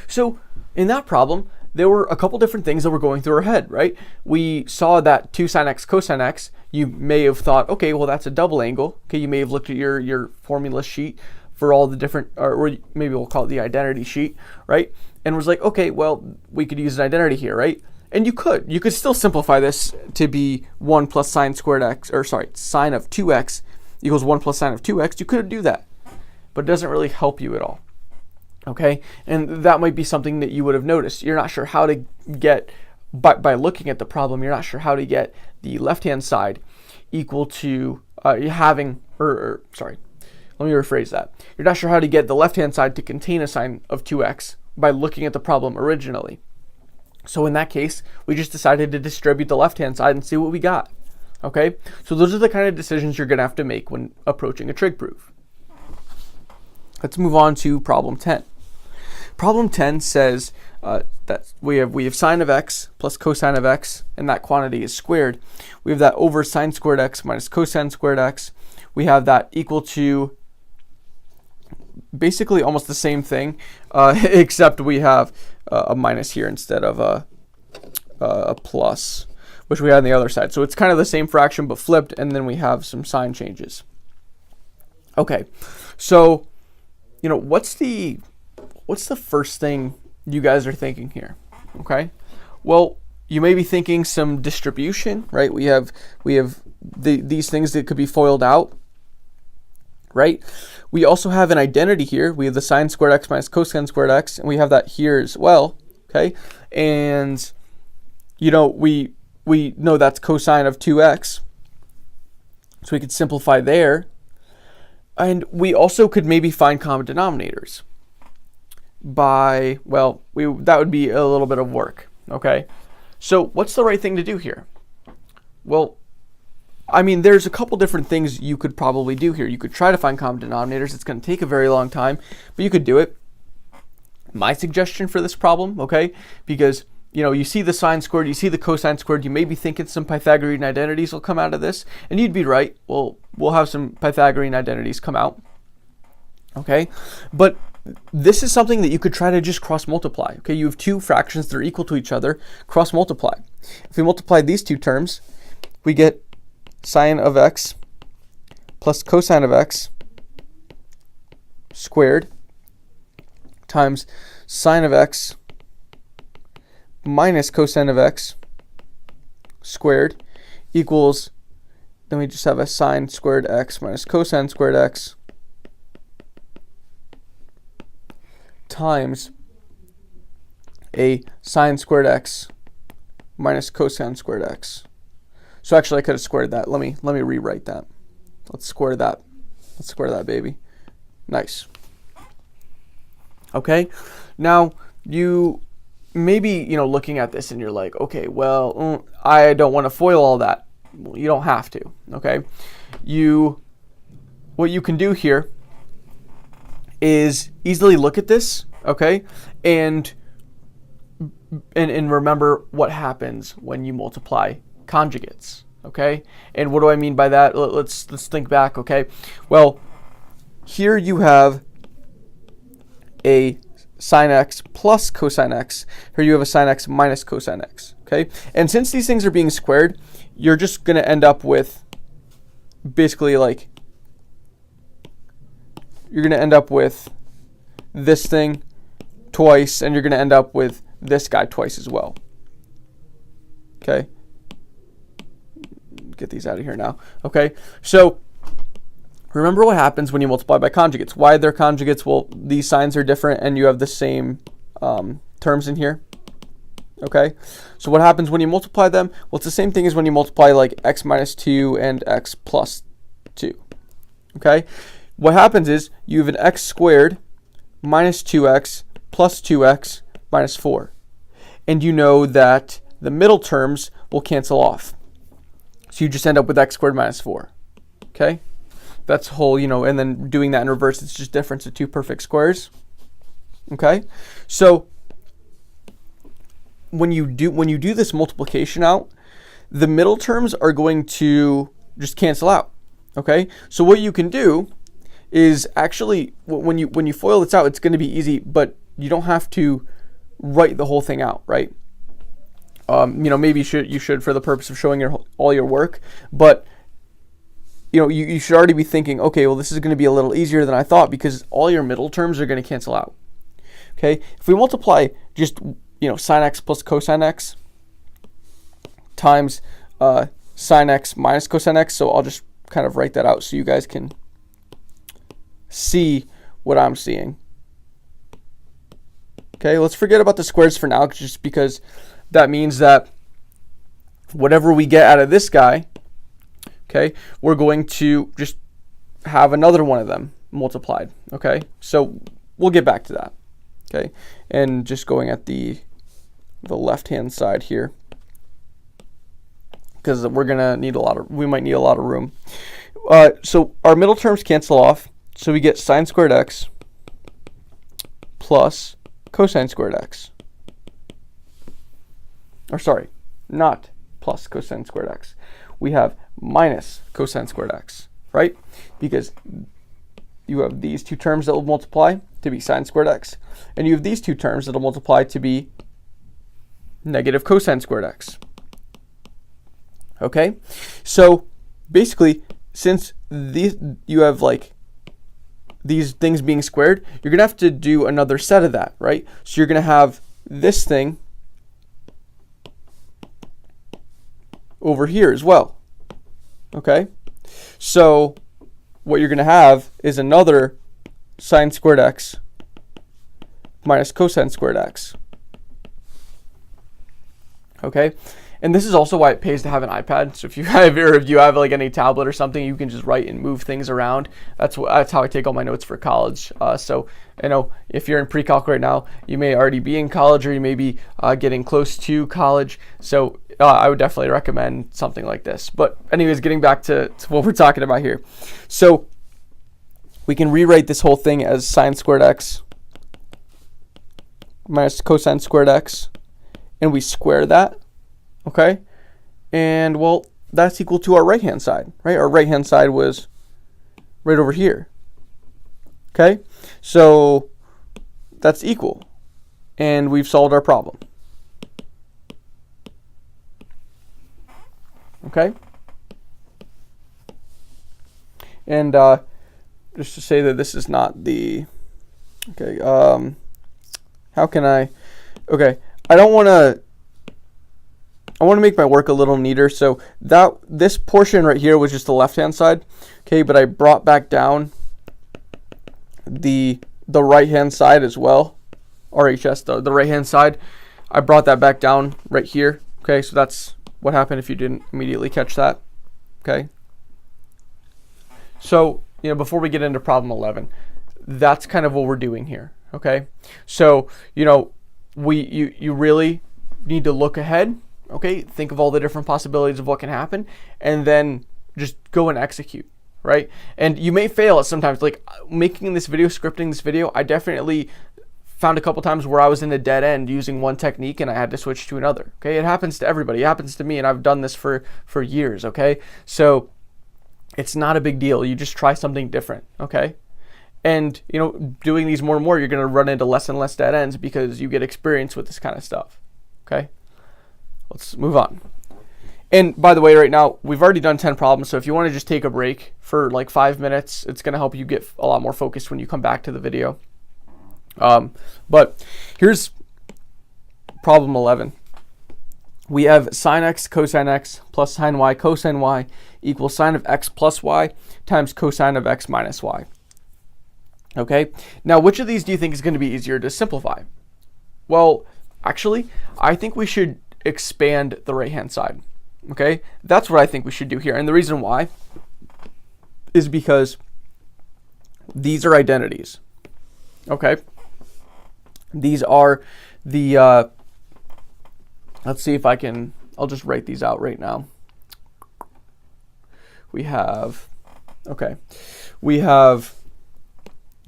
Speaker 1: so in that problem, there were a couple different things that were going through our head, right? We saw that 2 sine x cosine x. You may have thought, okay, well, that's a double angle. Okay, you may have looked at your formula sheet for all the different, or maybe we'll call it the identity sheet, right? And was like, okay, well, we could use an identity here, right? And you could still simplify this to be 1 plus sine squared x, or sorry, sine of 2x equals 1 plus sine of 2x. You could do that, but it doesn't really help you at all. Okay, and that might be something that you would have noticed. You're not sure how to get, by looking at the problem, you're not sure how to get the left-hand side equal to having, sorry, let me rephrase that. You're not sure how to get the left-hand side to contain a sine of 2x by looking at the problem originally. So in that case, we just decided to distribute the left-hand side and see what we got. Okay, so those are the kind of decisions you're going to have to make when approaching a trig proof. Let's move on to problem 10. Problem 10 says that we have sine of x plus cosine of x, and that quantity is squared. We have that over sine squared x minus cosine squared x. We have that equal to basically almost the same thing, except we have a minus here instead of a plus, which we had on the other side. So it's kind of the same fraction but flipped, and then we have some sign changes. Okay, so what's the first thing you guys are thinking here? Okay, well, you may be thinking some distribution, right? We have these things that could be FOILed out, right? We also have an identity here. We have the sine squared x minus cosine squared x, and we have that here as well. Okay, and we know that's cosine of 2x, so we could simplify there. And we also could maybe find common denominators by, well, that would be a little bit of work, okay? So what's the right thing to do here? Well, I mean, there's a couple different things you could probably do here. You could try to find common denominators. It's going to take a very long time, but you could do it. My suggestion for this problem, okay, because you see the sine squared, you see the cosine squared, you may be thinking some Pythagorean identities will come out of this, and you'd be right. Well, we'll have some Pythagorean identities come out, okay? But this is something that you could try to just cross multiply, okay? You have two fractions that are equal to each other, cross multiply. If we multiply these two terms, we get sine of x plus cosine of x squared times sine of x minus cosine of x squared equals, then we just have a sine squared x minus cosine squared x times a sine squared x minus cosine squared x. So actually I could have squared that. Let me rewrite that. Let's square that. Let's square that, baby. Nice. Okay, now you maybe looking at this and you're like, okay, well, I don't want to FOIL all that. Well, you don't have to. Okay, what you can do here is easily look at this, okay, and remember what happens when you multiply conjugates, okay? And what do I mean by that? Let's think back, okay? Well, here you have a sine x plus cosine x. Here you have a sine x minus cosine x, okay? And since these things are being squared, you're just going to end up with basically like, you're going to end up with this thing twice, and you're going to end up with this guy twice as well, Okay, get these out of here now. Okay, so remember what happens when you multiply by conjugates. Why they're conjugates? Well, these signs are different and you have the same terms in here. Okay, so what happens when you multiply them? Well, it's the same thing as when you multiply like x minus 2 and x plus 2. Okay, what happens is you have an x squared minus 2x plus 2x minus 4. And you know that the middle terms will cancel off. So you just end up with x squared minus 4. Okay, that's whole, you know, and then doing that in reverse, it's just difference of two perfect squares. Okay, so when you do this multiplication out, the middle terms are going to just cancel out. Okay, so what you can do is actually when you FOIL this out, it's going to be easy, but you don't have to write the whole thing out, right? You know, maybe you should for the purpose of showing all your work, but you know, you should already be thinking, okay, well, this is going to be a little easier than I thought because all your middle terms are going to cancel out. Okay, if we multiply just, you know, sine x plus cosine x times sine x minus cosine x, so I'll just kind of write that out so you guys can see what I'm seeing. Okay, let's forget about the squares for now, just because that means that whatever we get out of this guy, okay, we're going to just have another one of them multiplied. Okay, so we'll get back to that. Okay, and just going at the left-hand side here, because we're gonna need we might need a lot of room. So our middle terms cancel off, so we get sine squared x plus cosine squared x. Or sorry, not plus cosine squared x. We have minus cosine squared x, right? Because you have these two terms that will multiply to be sine squared x, and you have these two terms that will multiply to be negative cosine squared x. Okay, so basically, since you have like these things being squared, you're gonna have to do another set of that, right? So you're gonna have this thing over here as well. Okay, so what you're gonna have is another sine squared x minus cosine squared x. Okay, and this is also why it pays to have an iPad. So if you have like any tablet or something, you can just write and move things around. That's how I take all my notes for college. So you know, if you're in pre-calc right now, you may already be in college, or you may be getting close to college. So I would definitely recommend something like this. But anyways, getting back to what we're talking about here. So we can rewrite this whole thing as sine squared x minus cosine squared x, and we square that. Okay, and well, that's equal to our right-hand side, right? Our right-hand side was right over here. Okay, so that's equal, and we've solved our problem. Okay, and just to say that this is not the, okay, how can I, okay, I want to make my work a little neater. So this portion right here was just the left-hand side, okay, but I brought back down the right-hand side as well, RHS, the right-hand side. I brought that back down right here, okay, so that's what happened if you didn't immediately catch that, okay. So, you know, before we get into problem 11, that's kind of what we're doing here, okay. So, you know, you really need to look ahead. Okay, think of all the different possibilities of what can happen, and then just go and execute, right? And you may fail at sometimes. Like making this video, scripting this video, I definitely found a couple times where I was in a dead end using one technique and I had to switch to another. Okay, it happens to everybody. It happens to me, and I've done this for years. Okay, so it's not a big deal. You just try something different. Okay, and you know, doing these more and more, you're going to run into less and less dead ends because you get experience with this kind of stuff. Okay. Let's move on. And by the way, right now, we've already done 10 problems, so if you want to just take a break for like 5 minutes, it's going to help you get a lot more focused when you come back to the video. But here's problem 11. we have sine x cosine x plus sine y cosine y equals sine of x plus y times cosine of x minus y. Okay, now which of these do you think is going to be easier to simplify? Well, actually, I think we should expand the right-hand side. Okay, that's what I think we should do here. And the reason why is because these are identities. Okay, these are the, let's see if I can, I'll just write these out right now. We have, okay, we have,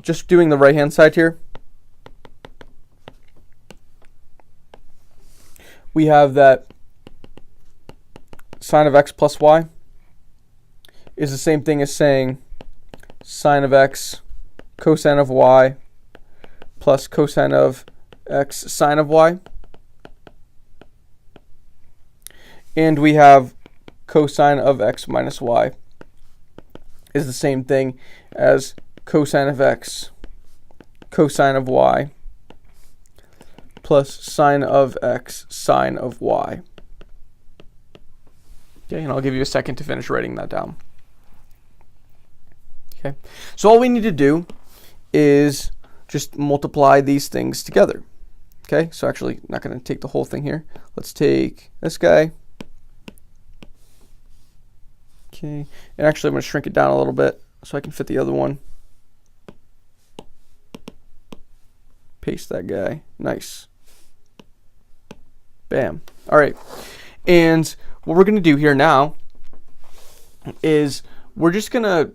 Speaker 1: just doing the right-hand side here, we have that sine of x plus y is the same thing as saying sine of x cosine of y plus cosine of x sine of y. And we have cosine of x minus y is the same thing as cosine of x cosine of y plus sine of x sine of y. Okay, and I'll give you a second to finish writing that down. Okay, so all we need to do is just multiply these things together. Okay, so actually, I'm not going to take the whole thing here. Let's take this guy. Okay, and actually I'm going to shrink it down a little bit so I can fit the other one. Paste that guy. Nice. Bam. All right. And what we're going to do here now is we're just going to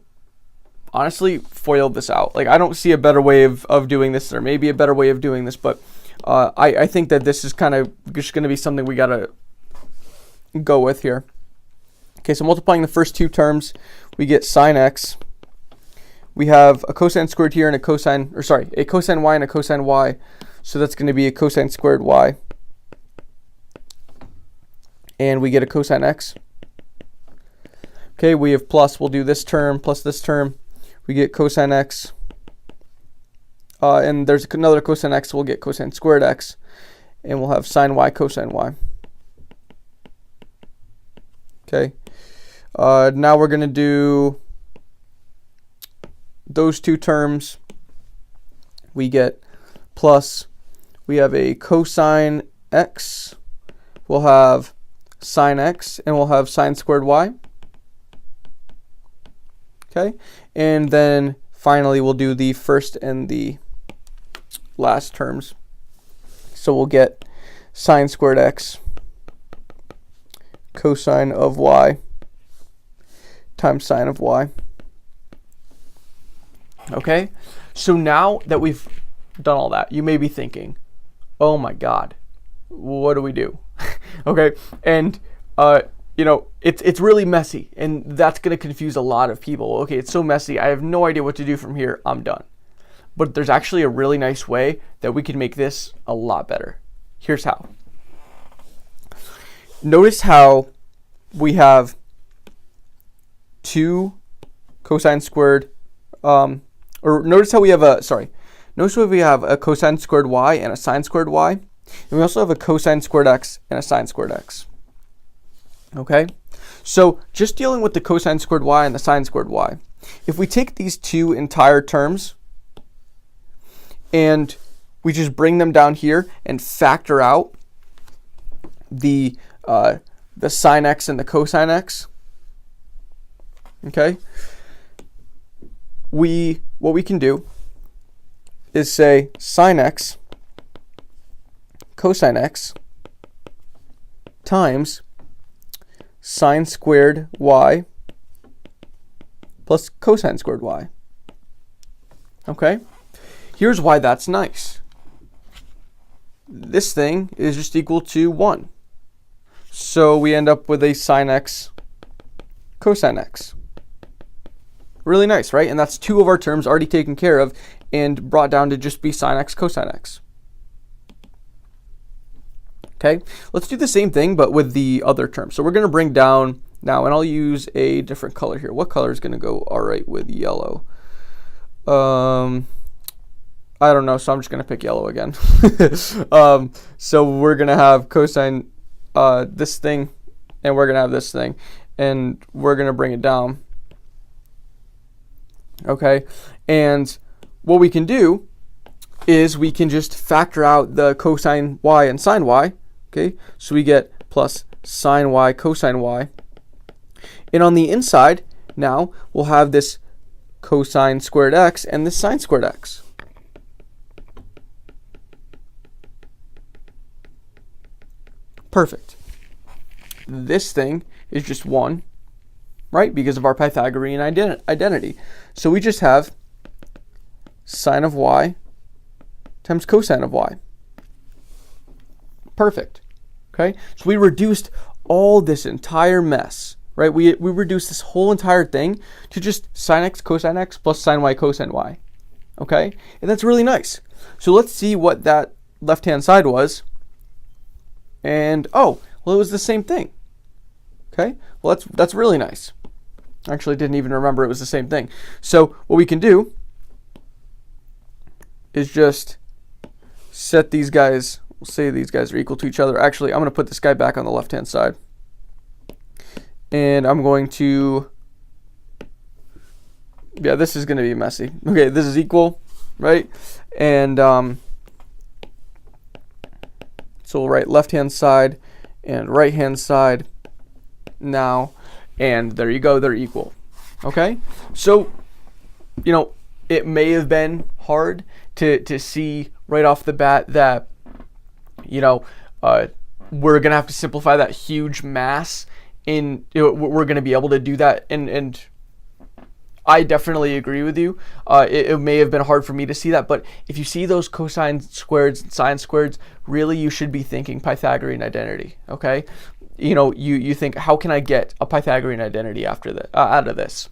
Speaker 1: honestly FOIL this out. Like, I don't see a better way of doing this. There may be a better way of doing this, but I think that this is kind of just going to be something we got to go with here. Okay, so multiplying the first two terms, we get sine x. We have a cosine squared here and a cosine, or sorry, a cosine y and a cosine y. So that's going to be a cosine squared y. And we get a cosine x. Okay, we have plus, we'll do this term plus this term. We get cosine x. And there's another cosine x, we'll get cosine squared x. And we'll have sine y cosine y. Okay. Now we're going to do those two terms. We get plus, we have a cosine x, we'll have sine x, and we'll have sine squared y. Okay, and then finally we'll do the first and the last terms. So we'll get sine squared x cosine of y times sine of y. Okay, so now that we've done all that, you may be thinking, oh my god, what do we do? Okay, and you know, it's really messy, and that's going to confuse a lot of people. Okay, it's so messy, I have no idea what to do from here, I'm done. But there's actually a really nice way that we can make this a lot better. Here's how. Notice how we have two cosine squared, or notice how we have a, notice how we have a cosine squared y and a sine squared y. And we also have a cosine squared x and a sine squared x. Okay, so just dealing with the cosine squared y and the sine squared y, if we take these two entire terms and we just bring them down here and factor out the sine x and the cosine x, okay, what we can do is say sine x cosine x times sine squared y plus cosine squared y. Okay, here's why that's nice. This thing is just equal to 1. So we end up with a sine x cosine x. Really nice, right? And that's two of our terms already taken care of and brought down to just be sine x cosine x. Okay, let's do the same thing but with the other term. So we're going to bring down now, and I'll use a different color here. What color is going to go all right with yellow? I don't know, so I'm just going to pick yellow again. So we're going to have cosine this thing, and we're going to have this thing, and we're going to bring it down. Okay, and what we can do is we can just factor out the cosine y and sine y. Okay, so we get plus sine y cosine y. And on the inside, now we'll have this cosine squared x and this sine squared x. Perfect. This thing is just 1, right? Because of our Pythagorean identity. So we just have sine of y times cosine of y. Perfect. Okay? So we reduced all this entire mess, right? We reduced this whole entire thing to just sine x cosine x plus sine y cosine y. Okay? And that's really nice. So let's see what that left-hand side was. And oh, well, it was the same thing. Okay? Well, that's really nice. I actually didn't even remember it was the same thing. So what we can do is just set these guys, we'll say these guys are equal to each other. Actually, I'm going to put this guy back on the left-hand side. And I'm going to, yeah, this is going to be messy. Okay, this is equal, right? And so we'll write left-hand side and right-hand side now. And there you go, they're equal. Okay? So, you know, it may have been hard to see right off the bat that, you know, we're going to have to simplify that huge mass. We're going to be able to do that. And I definitely agree with you. It may have been hard for me to see that. But if you see those cosine squareds and sine squareds, really you should be thinking Pythagorean identity. Okay? You know, you think, how can I get a Pythagorean identity after out of this?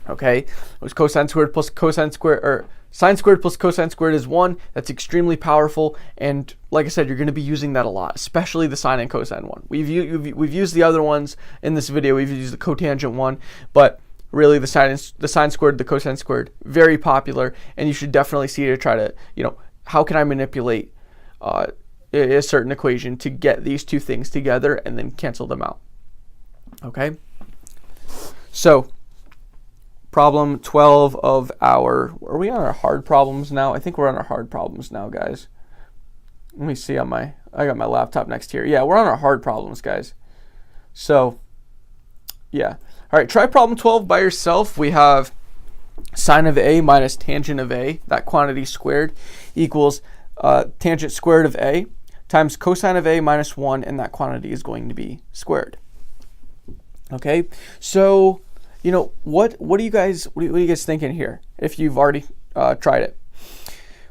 Speaker 1: Okay, it was cosine squared plus cosine squared, or sine squared plus cosine squared is 1. That's extremely powerful, and like I said, you're going to be using that a lot, especially the sine and cosine one. We've used the other ones in this video. We've used the cotangent one, but really the sine squared, the cosine squared, very popular, and you should definitely see to try to, you know, how can I manipulate a certain equation to get these two things together and then cancel them out. Okay, so problem 12 of our, are we on our hard problems now? I think we're on our hard problems now, guys. Let me see on I got my laptop next here. Yeah, we're on our hard problems, guys. So yeah, all right, try problem 12 by yourself. We have sine of a minus tangent of a, that quantity squared, equals tangent squared of a times cosine of a minus 1, and that quantity is going to be squared. Okay, so you know what are you guys thinking here if you've already tried it?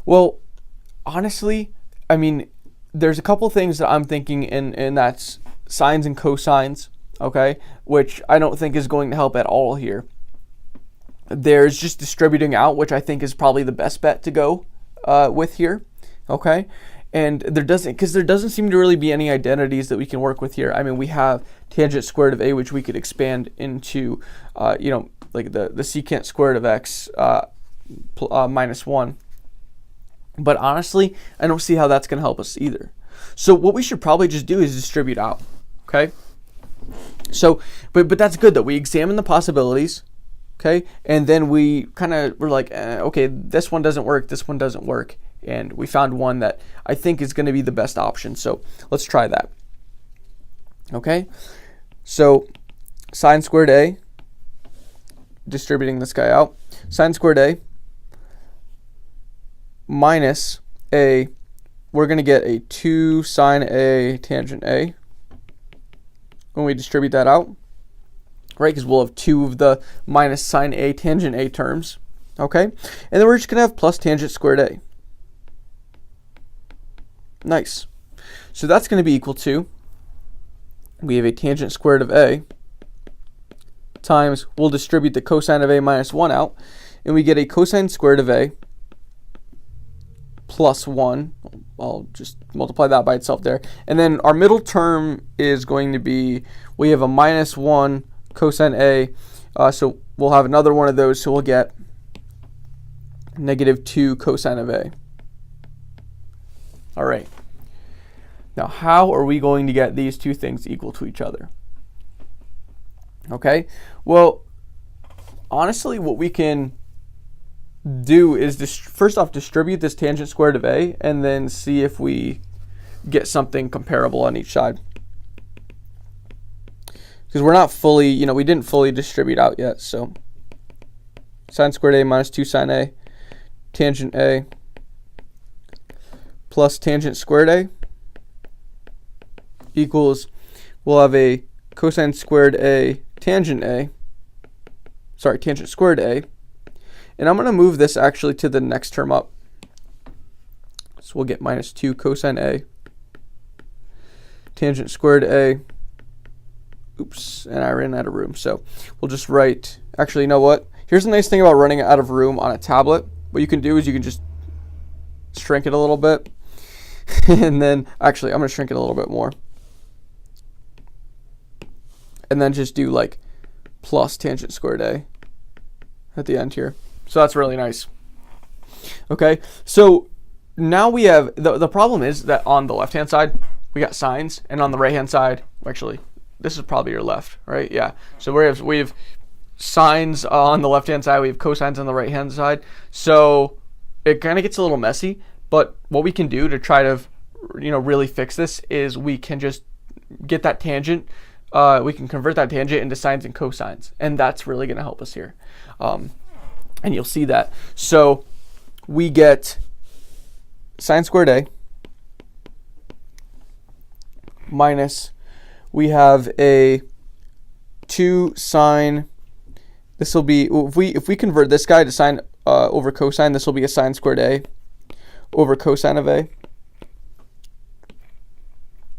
Speaker 1: Well, honestly, I mean, there's a couple things that I'm thinking, and that's sines and cosines, okay, which I don't think is going to help at all here. There's just distributing out, which I think is probably the best bet to go with here, okay. And there doesn't seem to really be any identities that we can work with here. I mean, we have tangent squared of a, which we could expand into, you know, like the secant squared of x minus 1. But honestly, I don't see how that's going to help us either. So what we should probably just do is distribute out. Okay. So, but that's good that we examine the possibilities. Okay, and then we we're like, okay, this one doesn't work, this one doesn't work. And we found one that I think is going to be the best option. So let's try that. Okay, so sine squared a, distributing this guy out, sine squared a minus a, we're going to get a 2 sine a tangent a when we distribute that out, right? Because we'll have 2 of the minus sine a tangent a terms. Okay, and then we're just going to have plus tangent squared a. Nice. So that's going to be equal to, we have a tangent squared of a times, we'll distribute the cosine of a minus 1 out, and we get a cosine squared of a plus 1. I'll just multiply that by itself there. And then our middle term is going to be, we have a minus 1 cosine a, so we'll have another one of those, so we'll get negative 2 cosine of a. All right. Now, how are we going to get these two things equal to each other? Okay, well, honestly, what we can do is first off distribute this tangent squared of a, and then see if we get something comparable on each side. Because we're not fully, we didn't fully distribute out yet. So sine squared a minus 2 sine a, tangent a plus tangent squared a equals, we'll have a cosine squared a tangent squared a. And I'm going to move this actually to the next term up. So we'll get minus 2 cosine a, tangent squared a. Oops, and I ran out of room. So we'll just write, actually, you know what? Here's the nice thing about running out of room on a tablet. What you can do is you can just shrink it a little bit. And then, actually, I'm going to shrink it a little bit more. And then just do like plus tangent squared a at the end here. So that's really nice. Okay, so now we have, the problem is that on the left-hand side, we got sines, and on the right-hand side, actually, this is probably your left, right? Yeah. So we have sines on the left-hand side, we have cosines on the right-hand side. So it kind of gets a little messy, but what we can do to try to, really fix this is we can just get that tangent, we can convert that tangent into sines and cosines, and that's really going to help us here. And you'll see that. So we get sine squared a minus, we have a 2 sine, this will be, if we convert this guy to sine over cosine, this will be a sine squared a over cosine of a.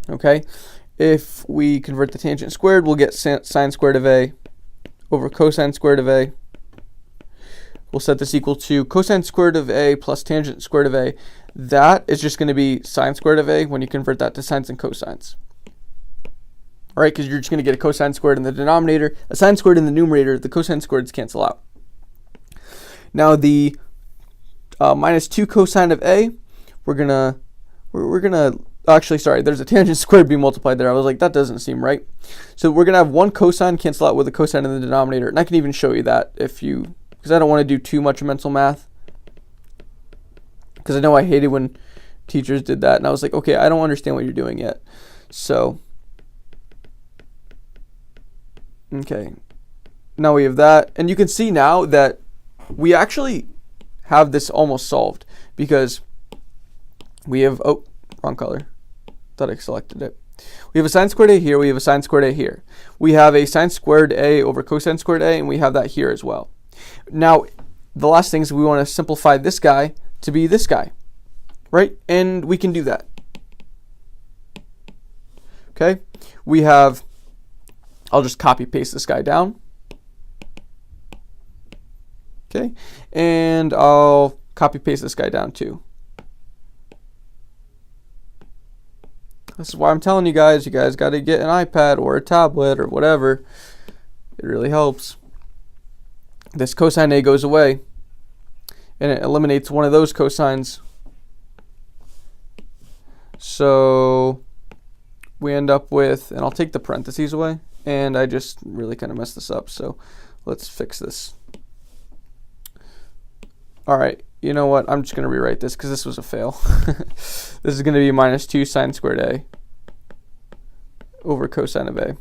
Speaker 1: Okay, if we convert the tangent squared, we'll get sine squared of a over cosine squared of a. We'll set this equal to cosine squared of a plus tangent squared of a. That is just going to be sine squared of a when you convert that to sines and cosines. All right, because you're just going to get a cosine squared in the denominator, a sine squared in the numerator. The cosine squareds cancel out. Now the minus 2 cosine of a, we're gonna actually, sorry, there's a tangent squared being multiplied there. I was like, that doesn't seem right. So we're gonna have one cosine cancel out with a cosine in the denominator, and I can even show you that because I don't want to do too much mental math. Because I know I hated when teachers did that, and I was like, okay, I don't understand what you're doing yet. So, okay, now we have that, and you can see now that we actually have this almost solved, because we have, oh, wrong color. Thought I selected it. We have a sine squared a here, we have a sine squared a here. We have a sine squared a over cosine squared a, and we have that here as well. Now, the last thing is we want to simplify this guy to be this guy, right? And we can do that. Okay, we have, I'll just copy paste this guy down. Okay, and I'll copy paste this guy down too. This is why I'm telling you guys got to get an iPad or a tablet or whatever. It really helps. This cosine a goes away, and it eliminates one of those cosines. So we end up with, and I'll take the parentheses away, and I just really kind of messed this up, so let's fix this. All right, you know what? I'm just going to rewrite this because this was a fail. This is going to be minus 2 sine squared a over cosine of a.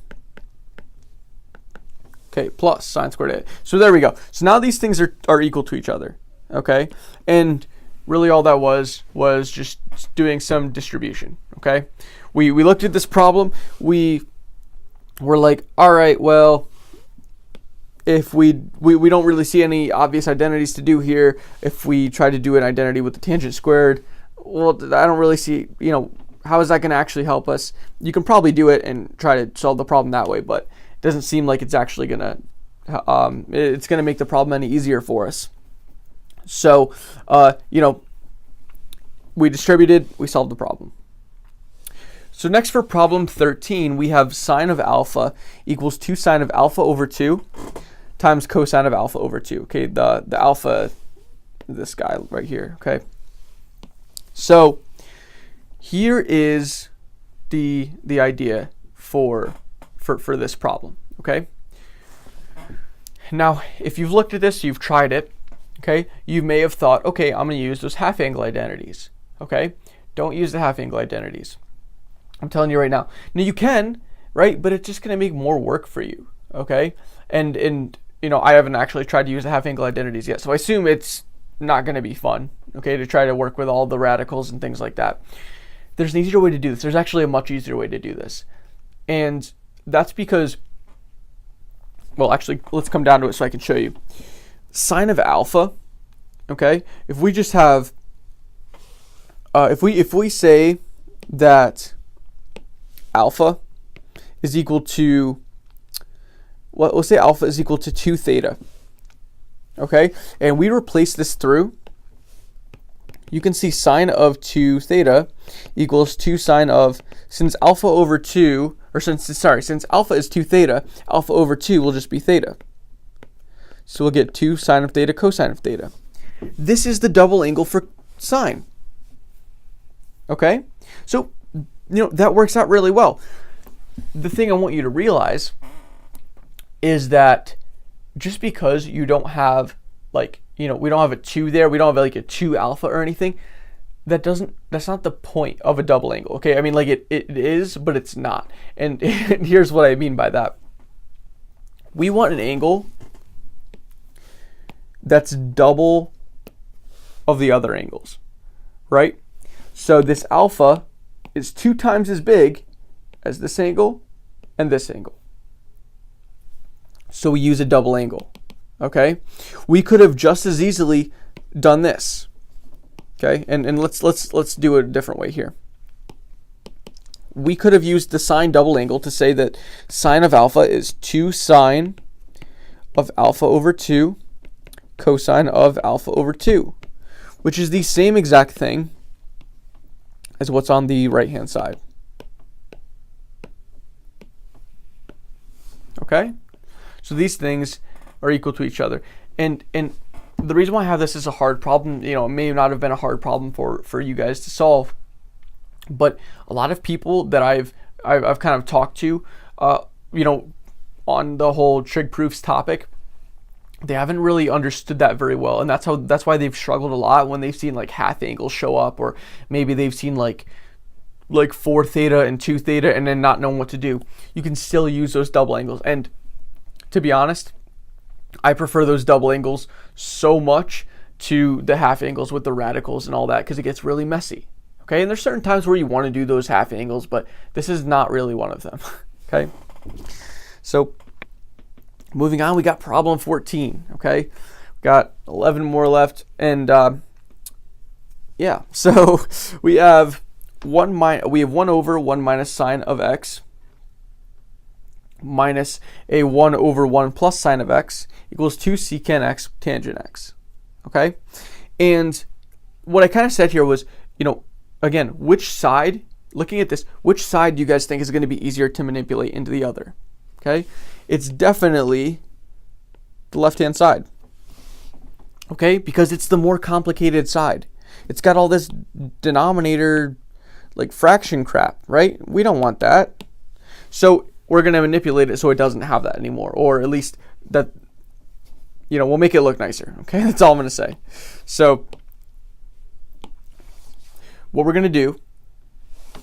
Speaker 1: Okay, plus sine squared a. So there we go. So now these things are equal to each other. Okay, and really all that was just doing some distribution. Okay, we looked at this problem. We were like, all right, well, if we don't really see any obvious identities to do here. If we try to do an identity with the tangent squared, well, I don't really see, how is that going to actually help us? You can probably do it and try to solve the problem that way, but it doesn't seem like it's actually going to, it's going to make the problem any easier for us. So, we distributed, we solved the problem. So next for problem 13, we have sine of alpha equals 2 sine of alpha over 2 times cosine of alpha over 2. Okay, the alpha, this guy right here. Okay, so here is the idea for this problem, okay? Now, if you've looked at this, you've tried it, okay, you may have thought, okay, I'm going to use those half-angle identities, okay? Don't use the half-angle identities. I'm telling you right now. Now, you can, right, but it's just going to make more work for you, okay? And you know, I haven't actually tried to use the half-angle identities yet, so I assume it's not going to be fun, okay, to try to work with all the radicals and things like that. There's an easier way to do this. There's actually a much easier way to do this. And that's because, well, actually, let's come down to it so I can show you. Sine of alpha, okay, if we just have, if we say that alpha is equal to, well, let's say alpha is equal to 2 theta, okay, and we replace this through, you can see sine of 2 theta equals 2 sine of, since alpha over 2, or since alpha is 2 theta, alpha over 2 will just be theta. So we'll get 2 sine of theta cosine of theta. This is the double angle for sine. Okay? So, you know, that works out really well. The thing I want you to realize is that just because you don't have, like, you know, we don't have a 2 there, we don't have like a 2 alpha or anything, that's not the point of a double angle, okay? I mean, like, it is, but it's not. And here's what I mean by that. We want an angle that's double of the other angles, right? So this alpha is 2 times as big as this angle and this angle. So we use a double angle, okay? We could have just as easily done this. Okay, and let's do it a different way here. We could have used the sine double angle to say that sine of alpha is 2 sine of alpha over 2 cosine of alpha over 2, which is the same exact thing as what's on the right-hand side. Okay? So these things are equal to each other. And the reason why I have this as a hard problem, you know, it may not have been a hard problem for you guys to solve, but a lot of people that I've kind of talked to, you know, on the whole trig proofs topic, they haven't really understood that very well, and that's why they've struggled a lot when they've seen like half angles show up, or maybe they've seen like 4 theta and 2 theta and then not knowing what to do. You can still use those double angles, and to be honest, I prefer those double angles so much to the half angles with the radicals and all that, because it gets really messy. Okay, and there's certain times where you want to do those half angles, but this is not really one of them. Okay, so moving on, we got problem 14. Okay, we got 11 more left, and yeah, so we have 1 over 1 minus sine of x minus a 1 over 1 plus sine of x equals 2 secant x tangent x. Okay, and what I kind of said here was, you know, again, which side, looking at this, which side do you guys think is going to be easier to manipulate into the other? Okay, it's definitely the left-hand side. Okay, because it's the more complicated side. It's got all this denominator, like fraction crap, right? We don't want that. So we're going to manipulate it so it doesn't have that anymore, or at least that, you know, we'll make it look nicer. Okay, that's all I'm going to say. So what we're going to do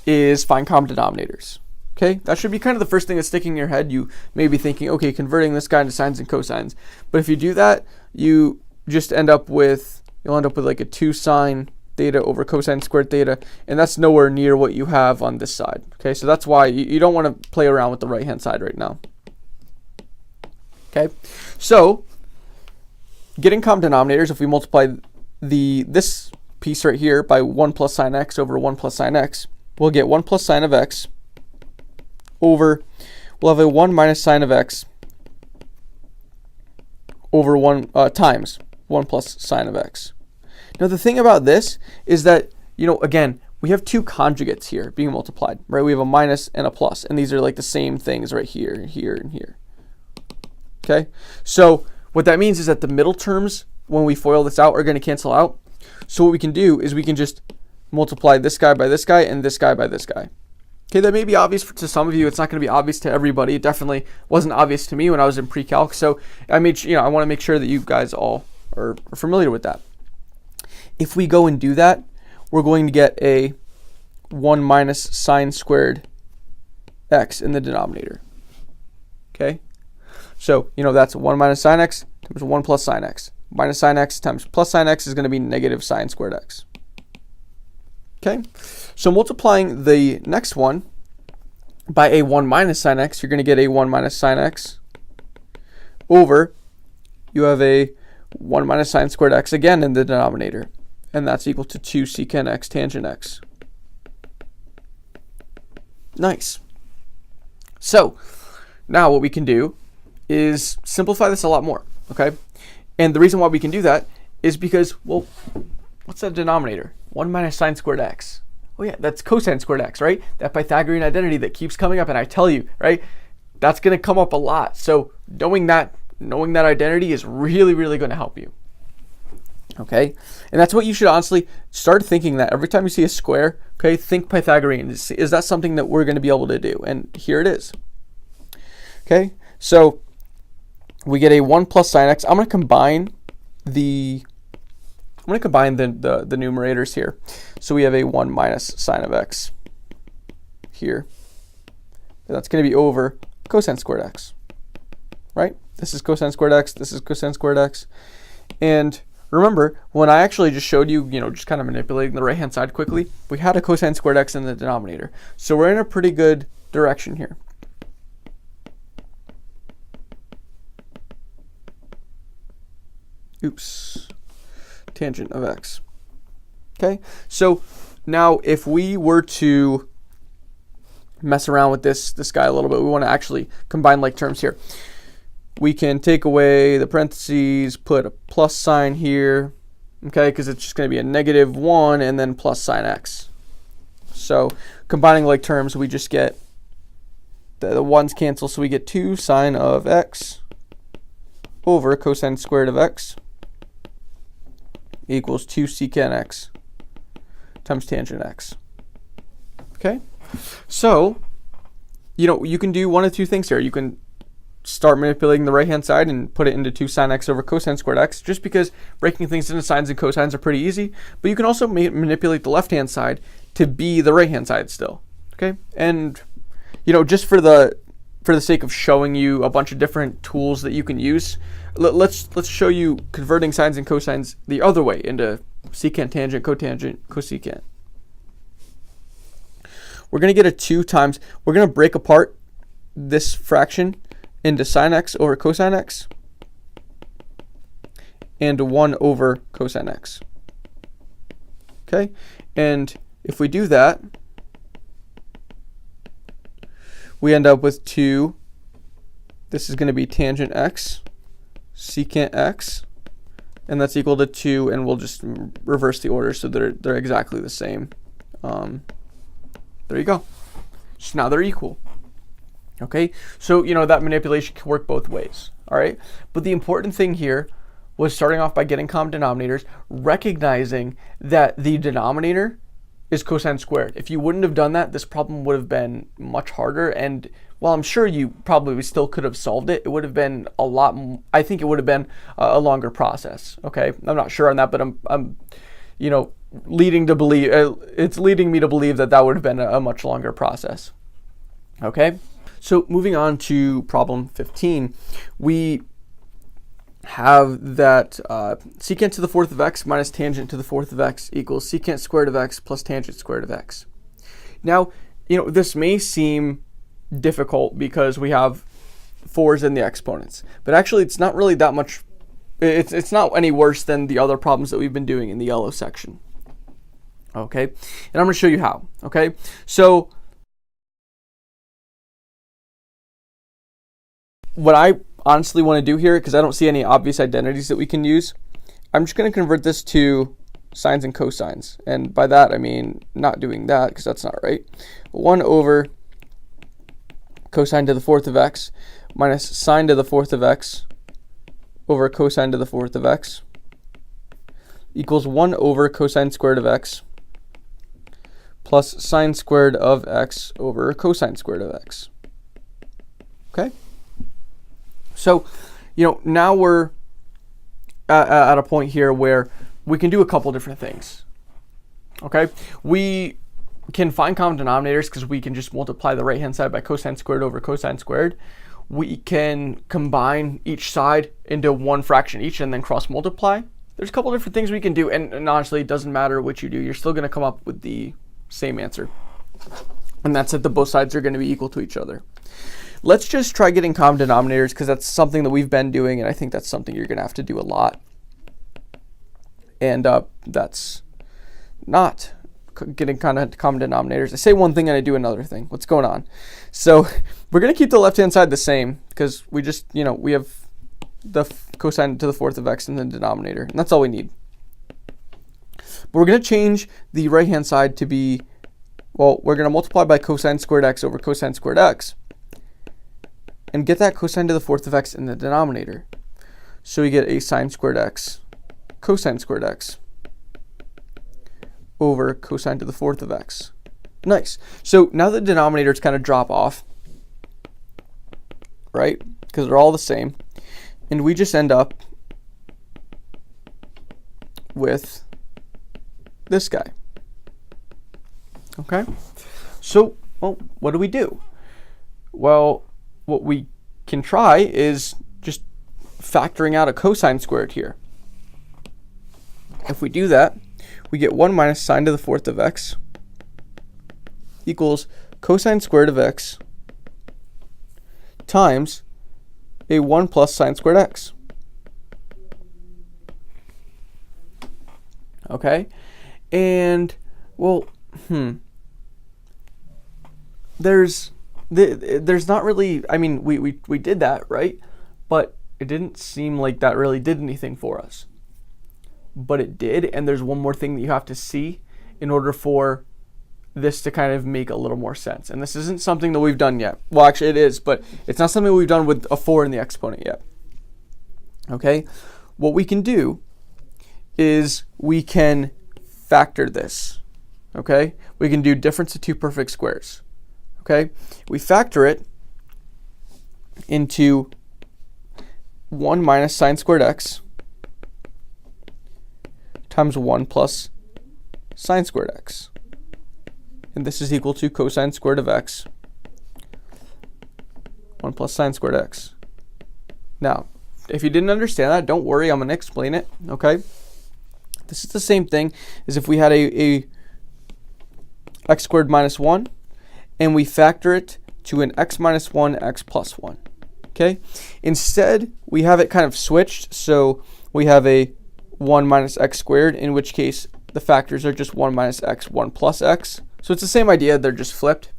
Speaker 1: is find common denominators. Okay, that should be kind of the first thing that's sticking in your head. You may be thinking, okay, converting this guy into sines and cosines. But if you do that, you just end up with, you'll end up with like a 2 sine theta over cosine squared theta, and that's nowhere near what you have on this side. Okay, so that's why you don't want to play around with the right-hand side right now. Okay, so getting common denominators, if we multiply this piece right here by 1 plus sine x over 1 plus sine x, we'll get 1 plus sine of x over, we'll have a 1 minus sine of x over 1 times 1 plus sine of x. Now the thing about this is that, you know, again, we have 2 conjugates here being multiplied, right? We have a minus and a plus, and these are like the same things right here, and here, and here. Okay, so what that means is that the middle terms, when we FOIL this out, are going to cancel out. So what we can do is we can just multiply this guy by this guy and this guy by this guy. Okay, that may be obvious to some of you. It's not going to be obvious to everybody. It definitely wasn't obvious to me when I was in pre-calc. So I want to make sure that you guys all are familiar with that. If we go and do that, we're going to get a 1 minus sine squared x in the denominator. Okay, so that's 1 minus sine x times 1 plus sine x. Minus sine x times plus sine x is going to be negative sine squared x. Okay, so multiplying the next one by a 1 minus sine x, you're going to get a 1 minus sine x over, you have a 1 minus sine squared x again in the denominator, and that's equal to 2 secant x tangent x. Nice. So now what we can do is simplify this a lot more, okay? And the reason why we can do that is because, well, what's that denominator? 1 minus sine squared x. Oh yeah, that's cosine squared x, right? That Pythagorean identity that keeps coming up, and I tell you, right, that's going to come up a lot. So knowing that identity is really, really going to help you. Okay, and that's what you should honestly start thinking, that every time you see a square, okay, think Pythagorean. Is that something that we're going to be able to do? And here it is. Okay, so we get a 1 plus sine x. I'm going to combine the numerators here. So we have a 1 minus sine of x here. And that's going to be over cosine squared x, right? This is cosine squared x. This is cosine squared x. And remember, when I actually just showed you, just kind of manipulating the right-hand side quickly, we had a cosine squared x in the denominator. So we're in a pretty good direction here. Oops. Tangent of x. Okay, so now if we were to mess around with this guy a little bit, we want to actually combine like terms here. We can take away the parentheses, put a plus sign here, okay, because it's just going to be a negative 1 and then plus sine x. So combining like terms, we just get the 1's cancel, so we get 2 sine of x over cosine squared of x equals 2 secant x times tangent x. Okay, so you can do one of two things here. You can start manipulating the right hand side and put it into 2 sine x over cosine squared x, just because breaking things into sines and cosines are pretty easy. But you can also manipulate the left hand side to be the right hand side still. Okay, and just for the sake of showing you a bunch of different tools that you can use, let's show you converting sines and cosines the other way into secant, tangent, cotangent, cosecant. We're going to get a 2 times, we're going to break apart this fraction into sine x over cosine x and 1 over cosine x. Okay, and if we do that, we end up with 2. This is going to be tangent x, secant x, and that's equal to 2, and we'll just reverse the order so they're exactly the same. There you go. So now they're equal. Okay, so that manipulation can work both ways. All right, but the important thing here was starting off by getting common denominators, recognizing that the denominator is cosine squared. If you wouldn't have done that, this problem would have been much harder, and while I'm sure you probably still could have solved it, it would have been a lot. I think it would have been a longer process. Okay, I'm not sure on that, but I'm leading to believe it's leading me to believe that would have been a much longer process. Okay, so moving on to problem 15, we have that secant to the fourth of x minus tangent to the fourth of x equals secant squared of x plus tangent squared of x. Now, this may seem difficult because we have 4's in the exponents, but actually it's not really that much. It's not any worse than the other problems that we've been doing in the yellow section. Okay, and I'm going to show you how. Okay, so what I honestly want to do here, because I don't see any obvious identities that we can use, I'm just going to convert this to sines and cosines. And by that, I mean not doing that, because that's not right. 1 over cosine to the fourth of x minus sine to the fourth of x over cosine to the fourth of x equals 1 over cosine squared of x plus sine squared of x over cosine squared of x. Okay? So, now we're at a point here where we can do a couple different things. Okay? We can find common denominators because we can just multiply the right-hand side by cosine squared over cosine squared. We can combine each side into one fraction each and then cross multiply. There's a couple different things we can do, and honestly, it doesn't matter what you do. You're still going to come up with the same answer. And that's if the both sides are going to be equal to each other. Let's just try getting common denominators because that's something that we've been doing, and I think that's something you're going to have to do a lot. And that's not getting common denominators. I say one thing and I do another thing. What's going on? So we're going to keep the left-hand side the same because we just, we have the cosine to the fourth of x in the denominator, and that's all we need. But we're going to change the right-hand side to be, well, we're going to multiply by cosine squared x over cosine squared x and get that cosine to the fourth of x in the denominator. So we get a sine squared x cosine squared x over cosine to the fourth of x. Nice. So now the denominators kind of drop off, right? Because they're all the same. And we just end up with this guy. Okay? So, well, what do we do? Well, what we can try is just factoring out a cosine squared here. If we do that, we get 1 minus sine to the fourth of x equals cosine squared of x times a 1 plus sine squared x. Okay? And, well, there's not really, I mean, we did that, right? But it didn't seem like that really did anything for us. But it did, and there's one more thing that you have to see in order for this to kind of make a little more sense. And this isn't something that we've done yet. Well, actually it is, but it's not something we've done with a 4 in the exponent yet. Okay? What we can do is we can factor this. Okay? We can do difference of two perfect squares. Okay? We factor it into 1 minus sine squared x times 1 plus sine squared x. And this is equal to cosine squared of x, 1 plus sine squared x. Now, if you didn't understand that, don't worry, I'm going to explain it, okay? This is the same thing as if we had a x squared minus 1, and we factor it to an x minus 1, x plus 1, okay? Instead, we have it kind of switched, so we have a 1 minus x squared, in which case the factors are just 1 minus x, 1 plus x. So it's the same idea, they're just flipped.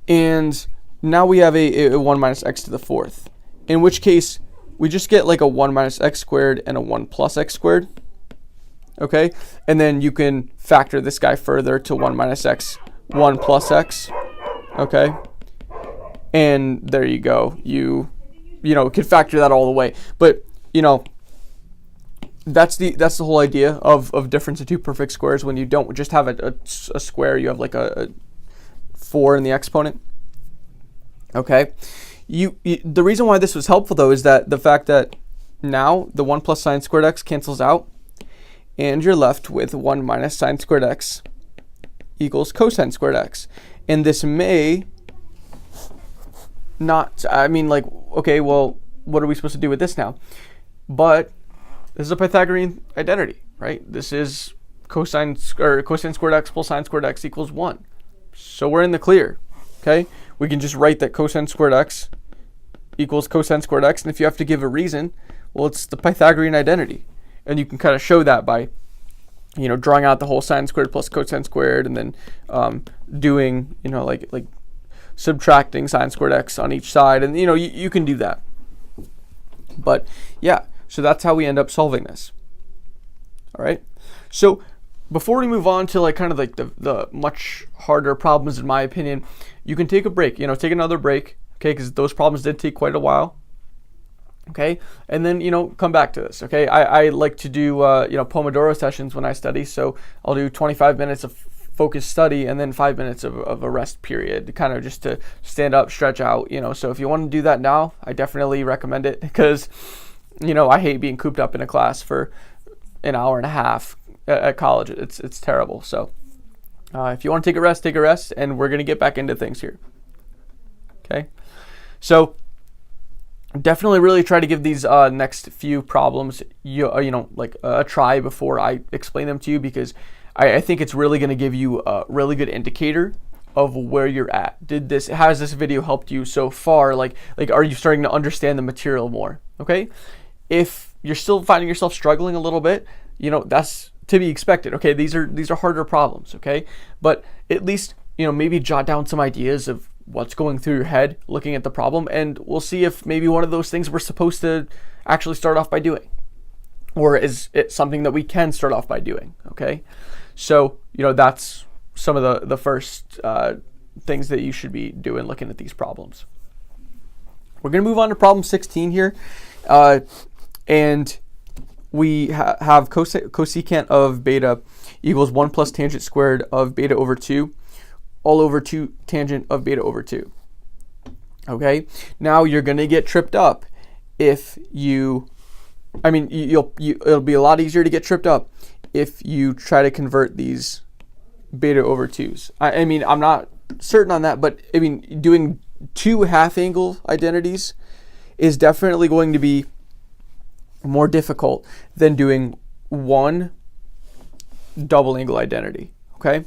Speaker 1: And now we have a 1 minus x to the fourth, in which case we just get like a 1 minus x squared and a 1 plus x squared. Okay? And then you can factor this guy further to 1 minus x, 1 plus x. Okay? And there you go. You can factor that all the way. But, that's the whole idea of difference of two perfect squares. When you don't just have a square, you have like a 4 in the exponent. Okay, the reason why this was helpful though is that the fact that now the 1 plus sine squared x cancels out, and you're left with 1 minus sine squared x equals cosine squared x. And this may not, I mean, like, okay, well, what are we supposed to do with this now? But this is a Pythagorean identity, right? This is cosine squared x plus sine squared x equals 1. So we're in the clear, okay? We can just write that cosine squared x equals cosine squared x, and if you have to give a reason, well, it's the Pythagorean identity. And you can kind of show that by, drawing out the whole sine squared plus cosine squared, and then doing, like subtracting sine squared x on each side, and you can do that. But yeah. So that's how we end up solving this. All right. So before we move on to the much harder problems, in my opinion, you can take a break. Take another break, okay? Because those problems did take quite a while. Okay, and then, come back to this. Okay, I like to do, Pomodoro sessions when I study. So I'll do 25 minutes of focused study and then 5 minutes of a rest period, kind of just to stand up, stretch out, So if you want to do that now, I definitely recommend it because, I hate being cooped up in a class for an hour and a half at college. It's terrible. So if you want to take a rest, and we're going to get back into things here. Okay, so definitely really try to give these next few problems a try before I explain them to you, because I think it's really going to give you a really good indicator of where you're at. Has this video helped you so far? Like are you starting to understand the material more? Okay, if you're still finding yourself struggling a little bit, that's to be expected. Okay, these are harder problems. Okay, but at least maybe jot down some ideas of what's going through your head looking at the problem, and we'll see if maybe one of those things we're supposed to actually start off by doing, or is it something that we can start off by doing. Okay, so that's some of the first things that you should be doing looking at these problems. We're going to move on to problem 16 here, and we have cosecant of beta equals 1 plus tangent squared of beta over 2 all over 2 tangent of beta over 2. Okay, now you're going to get tripped up if it'll be a lot easier to get tripped up if you try to convert these beta over 2s. I'm not certain on that, but doing 2 half angle identities is definitely going to be more difficult than doing 1 double angle identity. Okay,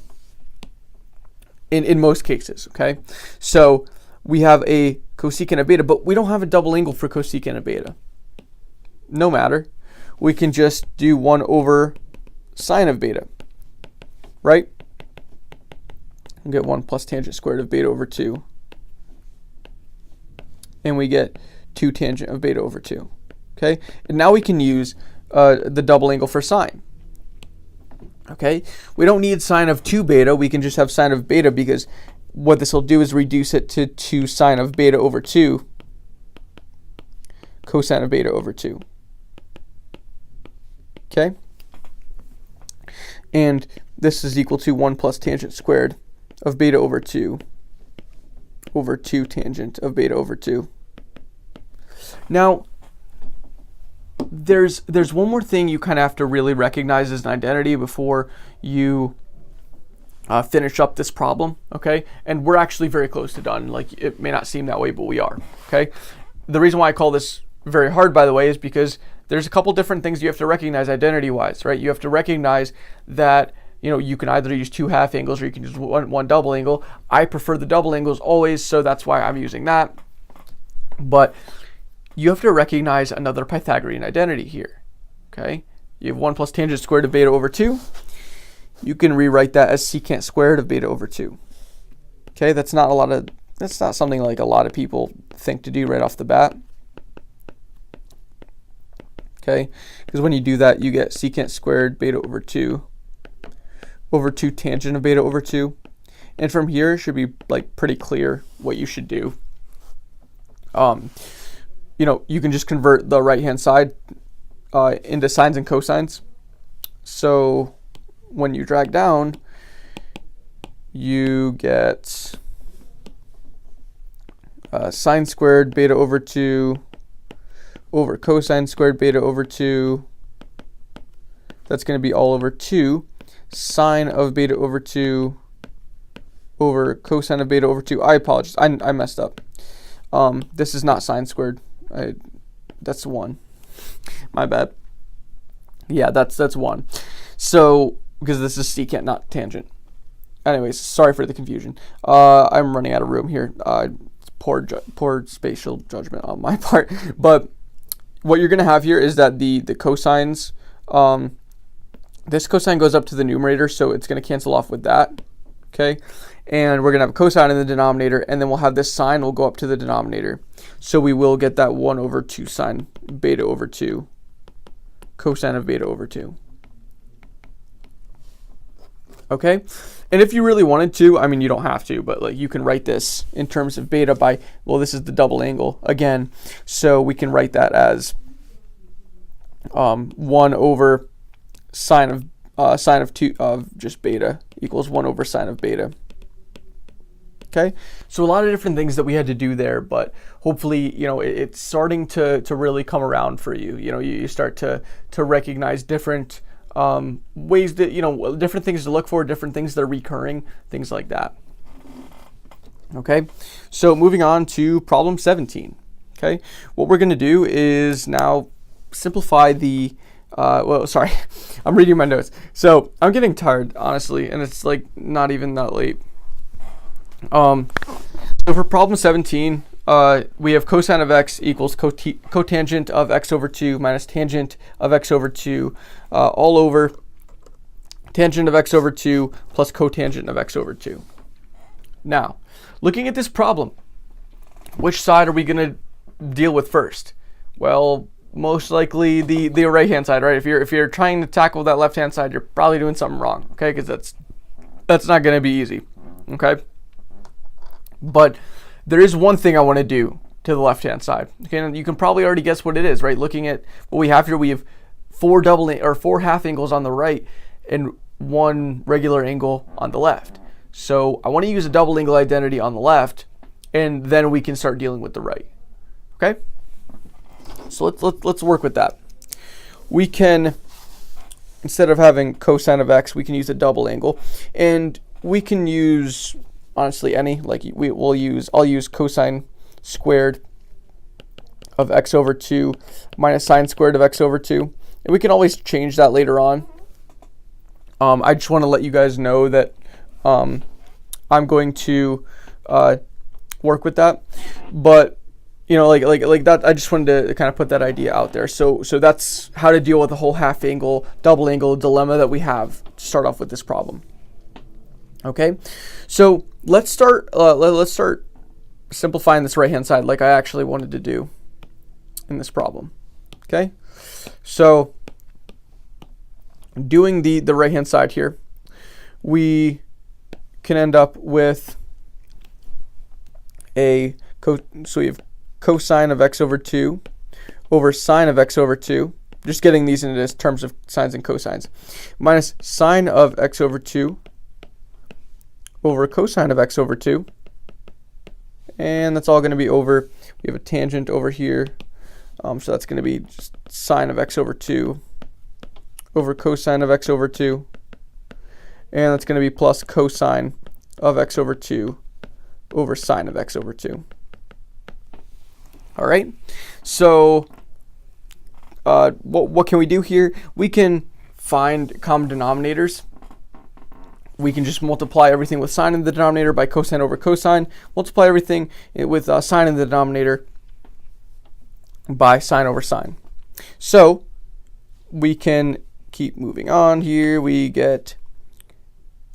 Speaker 1: in most cases. Okay, so we have a cosecant of beta, but we don't have a double angle for cosecant of beta. No matter, we can just do 1 over sine of beta, right? We get 1 plus tangent squared of beta over 2, and we get 2 tangent of beta over 2. Okay, and now we can use the double angle for sine. Okay, we don't need sine of 2 beta, we can just have sine of beta, because what this will do is reduce it to 2 sine of beta over 2 cosine of beta over 2. Okay, and this is equal to 1 plus tangent squared of beta over 2 over 2 tangent of beta over 2. Now, there's one more thing you kind of have to really recognize as an identity before you finish up this problem. Okay, and we're actually very close to done. Like, it may not seem that way, but we are. Okay, the reason why I call this very hard, by the way, is because there's a couple different things you have to recognize identity wise, right? You have to recognize that you can either use 2 half angles or you can use one double angle. I prefer the double angles always, so that's why I'm using that. But you have to recognize another Pythagorean identity here. Okay, you have 1 plus tangent squared of beta over 2. You can rewrite that as secant squared of beta over 2. Okay, that's not something like a lot of people think to do right off the bat. Okay, because when you do that, you get secant squared beta over 2 tangent of beta over 2. And from here, it should be like pretty clear what you should do. You can just convert the right-hand side into sines and cosines. So when you drag down, you get sine squared beta over 2 over cosine squared beta over 2. That's going to be all over 2 sine of beta over 2 over cosine of beta over 2. I apologize. I messed up. This is not sine squared. That's 1. My bad. Yeah, that's 1. So, because this is secant, not tangent. Anyways, sorry for the confusion. I'm running out of room here. Poor spatial judgment on my part. But what you're going to have here is that the cosines, this cosine goes up to the numerator, so it's going to cancel off with that. Okay, and we're going to have a cosine in the denominator, and then we'll have this sine will go up to the denominator. So we will get that 1 over 2 sine beta over 2 cosine of beta over 2. Okay, and if you really wanted to, I mean, you don't have to, but like you can write this in terms of beta by, well, this is the double angle again, so we can write that as 1 over sine of two of just beta equals 1 over sine of beta. Okay, so a lot of different things that we had to do there, but hopefully, you know, it's starting to really come around for you. You know, you start to recognize different ways that, you know, different things to look for, different things that are recurring, things like that. Okay, so moving on to problem 17. Okay, what we're going to do is now simplify the well, sorry, I'm reading my notes, so I'm getting tired, honestly, and it's like not even that late. So for problem 17, we have cosine of x equals cotangent of x over 2 minus tangent of x over 2 all over tangent of x over 2 plus cotangent of x over 2. Now, looking at this problem, which side are we going to deal with first? Well, most likely the right hand side, right? If you're trying to tackle that left hand side, you're probably doing something wrong, okay? Because that's not going to be easy, okay? But there is one thing I want to do to the left-hand side. Okay, and you can probably already guess what it is, right? Looking at what we have here, we have four half angles on the right and one regular angle on the left. So I want to use a double angle identity on the left, and then we can start dealing with the right. Okay? So let's work with that. We can, instead of having cosine of x, we can use a double angle, and we can use, honestly, any, like I'll use cosine squared of x over 2 minus sine squared of x over 2. And we can always change that later on. I just want to let you guys know that I'm going to work with that. But, you know, like that, I just wanted to kind of put that idea out there. So that's how to deal with the whole half angle, double angle dilemma that we have to start off with this problem. Okay, so let's start simplifying this right-hand side like I actually wanted to do in this problem. Okay, so doing the right-hand side here, we can end up with so we have cosine of x over 2 over sine of x over 2, just getting these into terms of sines and cosines, minus sine of x over 2 over cosine of x over 2, and that's all going to be over, we have a tangent over here, so that's going to be just sine of x over 2 over cosine of x over 2, and that's going to be plus cosine of x over 2 over sine of x over 2. All right, so what can we do here? We can find common denominators. We can just multiply everything with sine in the denominator by cosine over cosine. Multiply everything with sine in the denominator by sine over sine. So we can keep moving on here. We get,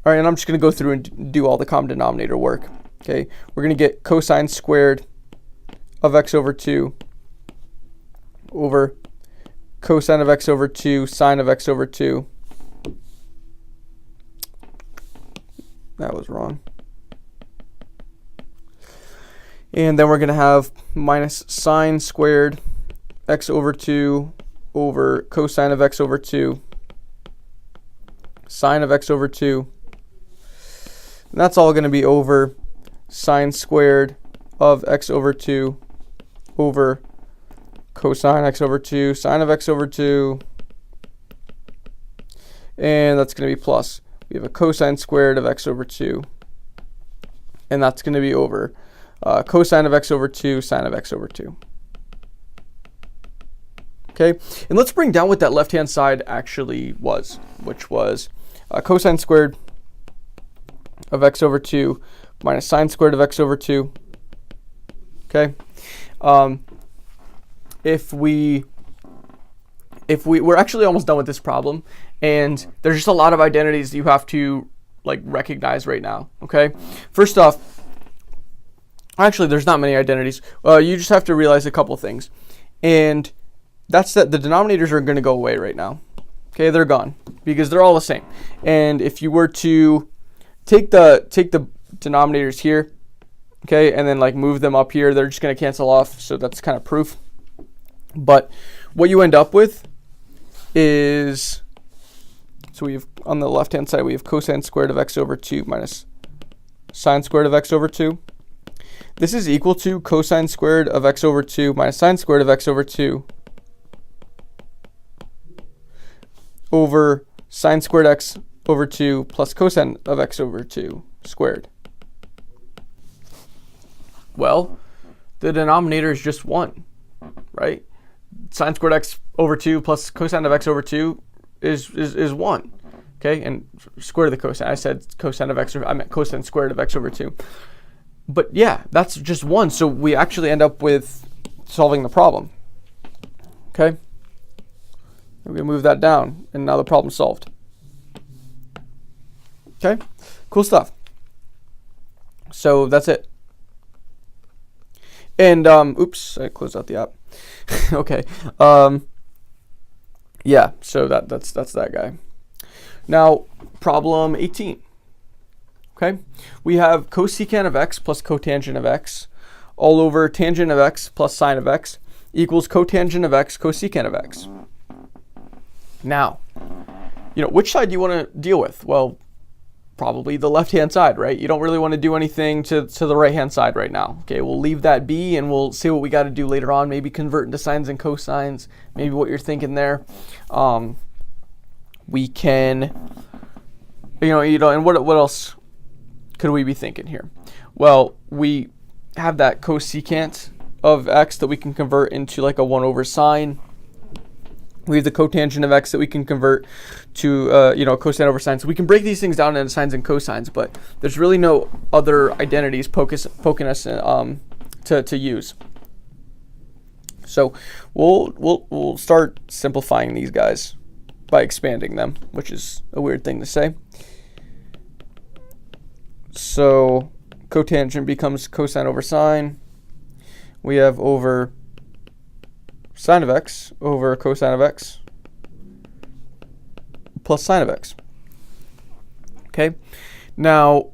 Speaker 1: all right, and I'm just going to go through and do all the common denominator work. Okay, we're going to get cosine squared of x over 2 over cosine of x over 2 sine of x over 2. That was wrong. And then we're going to have minus sine squared x over 2 over cosine of x over 2 sine of x over 2. And that's all going to be over sine squared of x over 2 over cosine x over 2 sine of x over 2. And that's going to be plus. We have a cosine squared of x over 2, and that's going to be over cosine of x over 2 sine of x over 2. Okay, and let's bring down what that left-hand side actually was, which was cosine squared of x over 2 minus sine squared of x over 2. Okay, we're actually almost done with this problem, and there's just a lot of identities that you have to like recognize right now. Okay, first off, actually there's not many identities. You just have to realize a couple things, and that's that the denominators are going to go away right now. Okay, they're gone because they're all the same. And if you were to take the denominators here, okay, and then like move them up here, they're just going to cancel off. So that's kind of proof. But what you end up with is, so we have on the left hand side, we have cosine squared of x over 2 minus sine squared of x over 2. This is equal to cosine squared of x over 2 minus sine squared of x over 2 over sine squared x over 2 plus cosine of x over 2 squared. Well, the denominator is just 1, right? Sine squared x over 2 plus cosine of x over 2 is 1. Okay, and square root of the cosine. I said cosine of x, I meant cosine squared of x over 2. But yeah, that's just 1. So we actually end up with solving the problem. Okay, we're going to move that down, and now the problem's solved. Okay, cool stuff. So that's it. And oops, I closed out the app. Okay. Yeah, so that's that guy. Now, problem 18. Okay, we have cosecant of x plus cotangent of x all over tangent of x plus sine of x equals cotangent of x cosecant of x. Now, which side do you want to deal with? Well, probably the left-hand side, right? You don't really want to do anything to the right-hand side right now. Okay, we'll leave that be, and we'll see what we got to do later on. Maybe convert into sines and cosines. Maybe what you're thinking there. We can, and what else could we be thinking here? Well, we have that cosecant of x that we can convert into like a 1 over sine. We have the cotangent of x that we can convert to, cosine over sine. So we can break these things down into sines and cosines, but there's really no other identities poking us to use. So we'll start simplifying these guys by expanding them, which is a weird thing to say. So cotangent becomes cosine over sine. We have over sine of x over cosine of x plus sine of x. Okay, now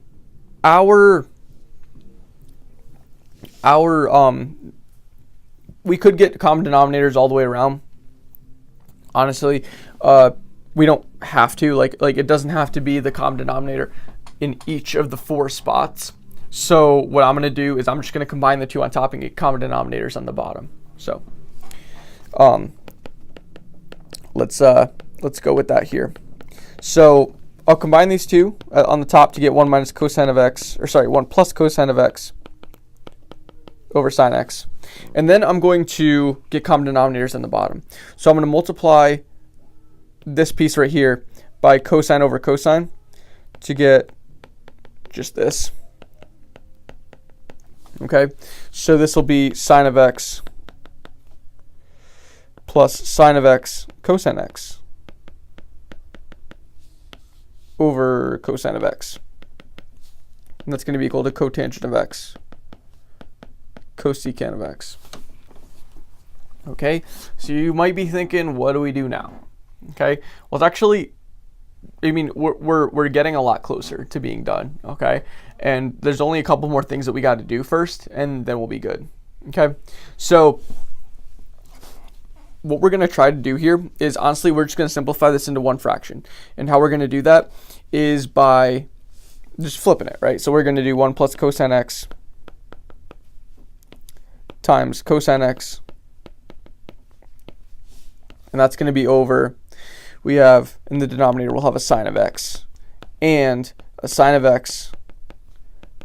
Speaker 1: we could get common denominators all the way around. Honestly, we don't have to, like it doesn't have to be the common denominator in each of the 4 spots. So what I'm going to do is I'm just going to combine the 2 on top and get common denominators on the bottom. So let's go with that here. So I'll combine these 2 on the top to get 1 minus cosine of x, 1 plus cosine of x over sine x. And then I'm going to get common denominators on the bottom. So I'm going to multiply this piece right here by cosine over cosine to get just this. Okay, so this will be sine of x plus sine of x cosine x over cosine of x. And that's going to be equal to cotangent of x cosecant of x. Okay, so you might be thinking, what do we do now? Okay, well, it's actually, we're getting a lot closer to being done. Okay, and there's only a couple more things that we got to do first, and then we'll be good. Okay, so what we're going to try to do here is, honestly, we're just going to simplify this into 1 fraction. And how we're going to do that is by just flipping it, right? So we're going to do 1 plus cosine x times cosine x. And that's going to be over, we have, in the denominator, we'll have a sine of x and a sine of x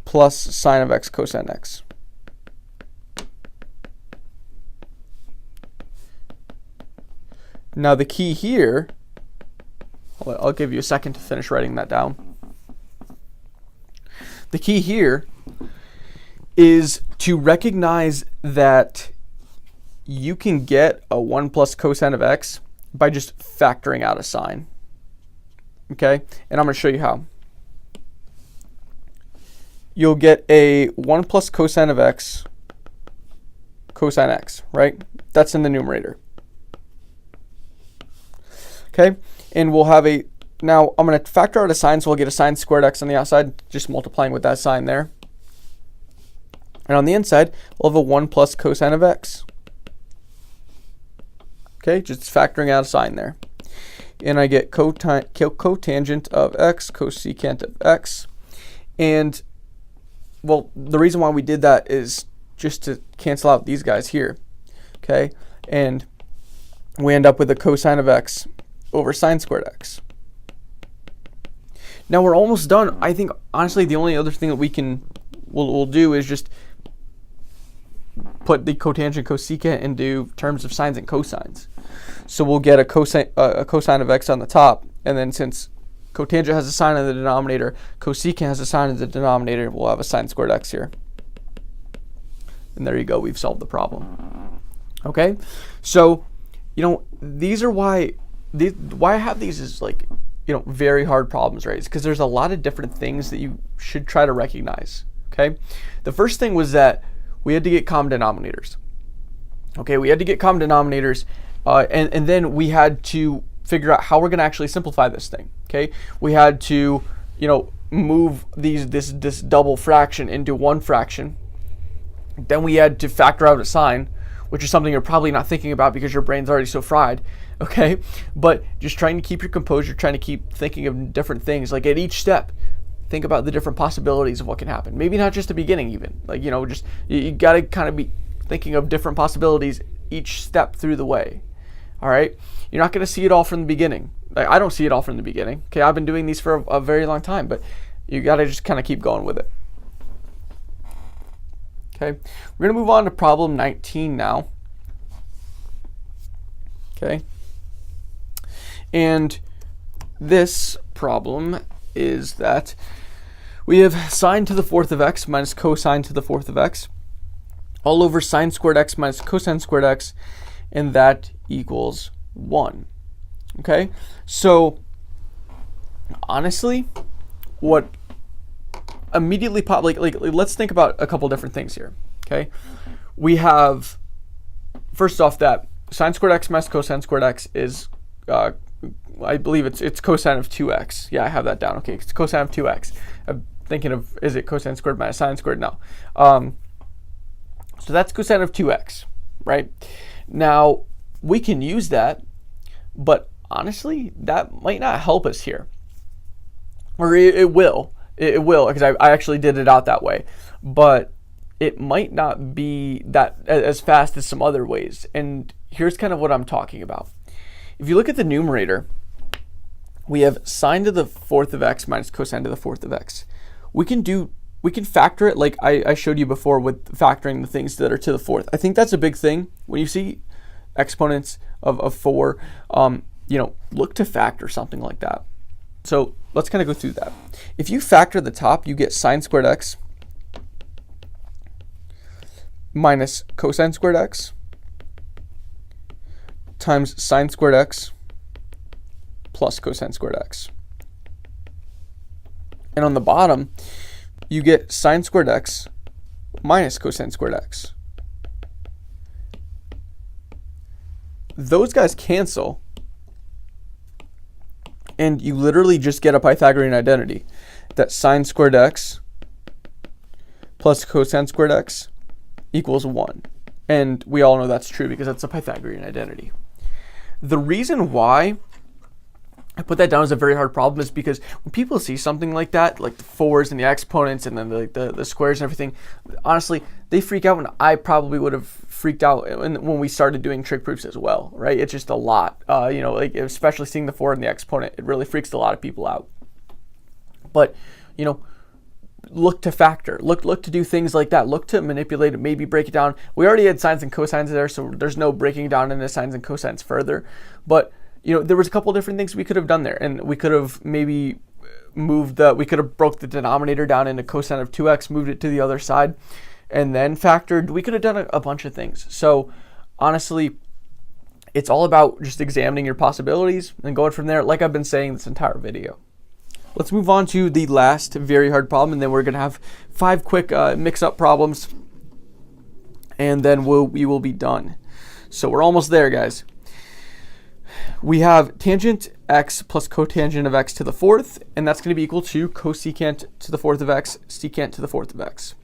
Speaker 1: plus sine of x cosine x. Now the key here, I'll give you a second to finish writing that down. The key here is to recognize that you can get a 1 plus cosine of x by just factoring out a sign. Okay, and I'm going to show you how. You'll get a 1 plus cosine of x cosine x, right? That's in the numerator. Okay, And we'll have a, now I'm going to factor out a sine, so we'll get a sine squared x on the outside, just multiplying with that sign there. And on the inside, we'll have a 1 plus cosine of x. Okay, just factoring out a sign there. And I get cotangent of x, cosecant of x. And, well, the reason why we did that is just to cancel out these guys here. Okay, and we end up with a cosine of x over sine squared x. Now we're almost done. I think, honestly, the only other thing that we'll do is just put the cotangent cosecant into terms of sines and cosines. So we'll get a cosine of x on the top, and then since cotangent has a sign in the denominator, cosecant has a sign in the denominator, we'll have a sine squared x here. And there you go, we've solved the problem. Okay, so these are why I have these as like very hard problems, right? It's because there's a lot of different things that you should try to recognize. Okay, the first thing was that we had to get common denominators. Okay, we had to get common denominators, and then we had to figure out how we're going to actually simplify this thing. Okay, we had to move this double fraction into one fraction. Then we had to factor out a sign, which is something you're probably not thinking about because your brain's already so fried. Okay, but just trying to keep your composure, trying to keep thinking of different things. Like at each step, think about the different possibilities of what can happen. Maybe not just the beginning even. Like, just you got to kind of be thinking of different possibilities each step through the way. All right, you're not going to see it all from the beginning. Like, I don't see it all from the beginning. Okay, I've been doing these for a very long time, but you got to just kind of keep going with it. Okay, we're going to move on to problem 19 now. Okay, and this problem is that we have sine to the fourth of x minus cosine to the fourth of x all over sine squared x minus cosine squared x, and that equals 1. Okay, so honestly, what immediately pop like let's think about a couple different things here. Okay, we have, first off, that sine squared x minus cosine squared x is I believe it's cosine of 2x. Yeah, I have that down. Okay, it's cosine of 2x. I'm thinking of, is it cosine squared minus sine squared? No. So that's cosine of 2x, right? Now, we can use that, but honestly, that might not help us here. Or it will. It will, because I actually did it out that way. But it might not be that as fast as some other ways. And here's kind of what I'm talking about. If you look at the numerator, we have sine to the fourth of x minus cosine to the fourth of x. We can factor it like I showed you before with factoring the things that are to the fourth. I think that's a big thing. When you see exponents of 4, look to factor something like that. So let's kind of go through that. If you factor the top, you get sine squared x minus cosine squared x times sine squared x plus cosine squared x. And on the bottom, you get sine squared x minus cosine squared x. Those guys cancel, and you literally just get a Pythagorean identity that sine squared x plus cosine squared x equals 1. And we all know that's true because that's a Pythagorean identity. The reason why I put that down as a very hard problem is because when people see something like that, like the 4s and the exponents and then the squares and everything, honestly, they freak out, and I probably would have freaked out when we started doing trig proofs as well, right? It's just a lot, like especially seeing the 4 and the exponent, it really freaks a lot of people out. But, look to factor, look to do things like that, look to manipulate it, maybe break it down. We already had sines and cosines there, so there's no breaking down into sines and cosines further. But there was a couple different things we could have done there, and we could have maybe we could have broke the denominator down into cosine of 2x, moved it to the other side, and then factored. We could have done a bunch of things. So honestly, it's all about just examining your possibilities and going from there, like I've been saying this entire video. Let's move on to the last very hard problem, and then we're going to have 5 quick mix-up problems, and then we will be done. So we're almost there, guys. we have tangent x plus cotangent of x to the fourth, and that's going to be equal to cosecant to the fourth of x, secant to the fourth of x.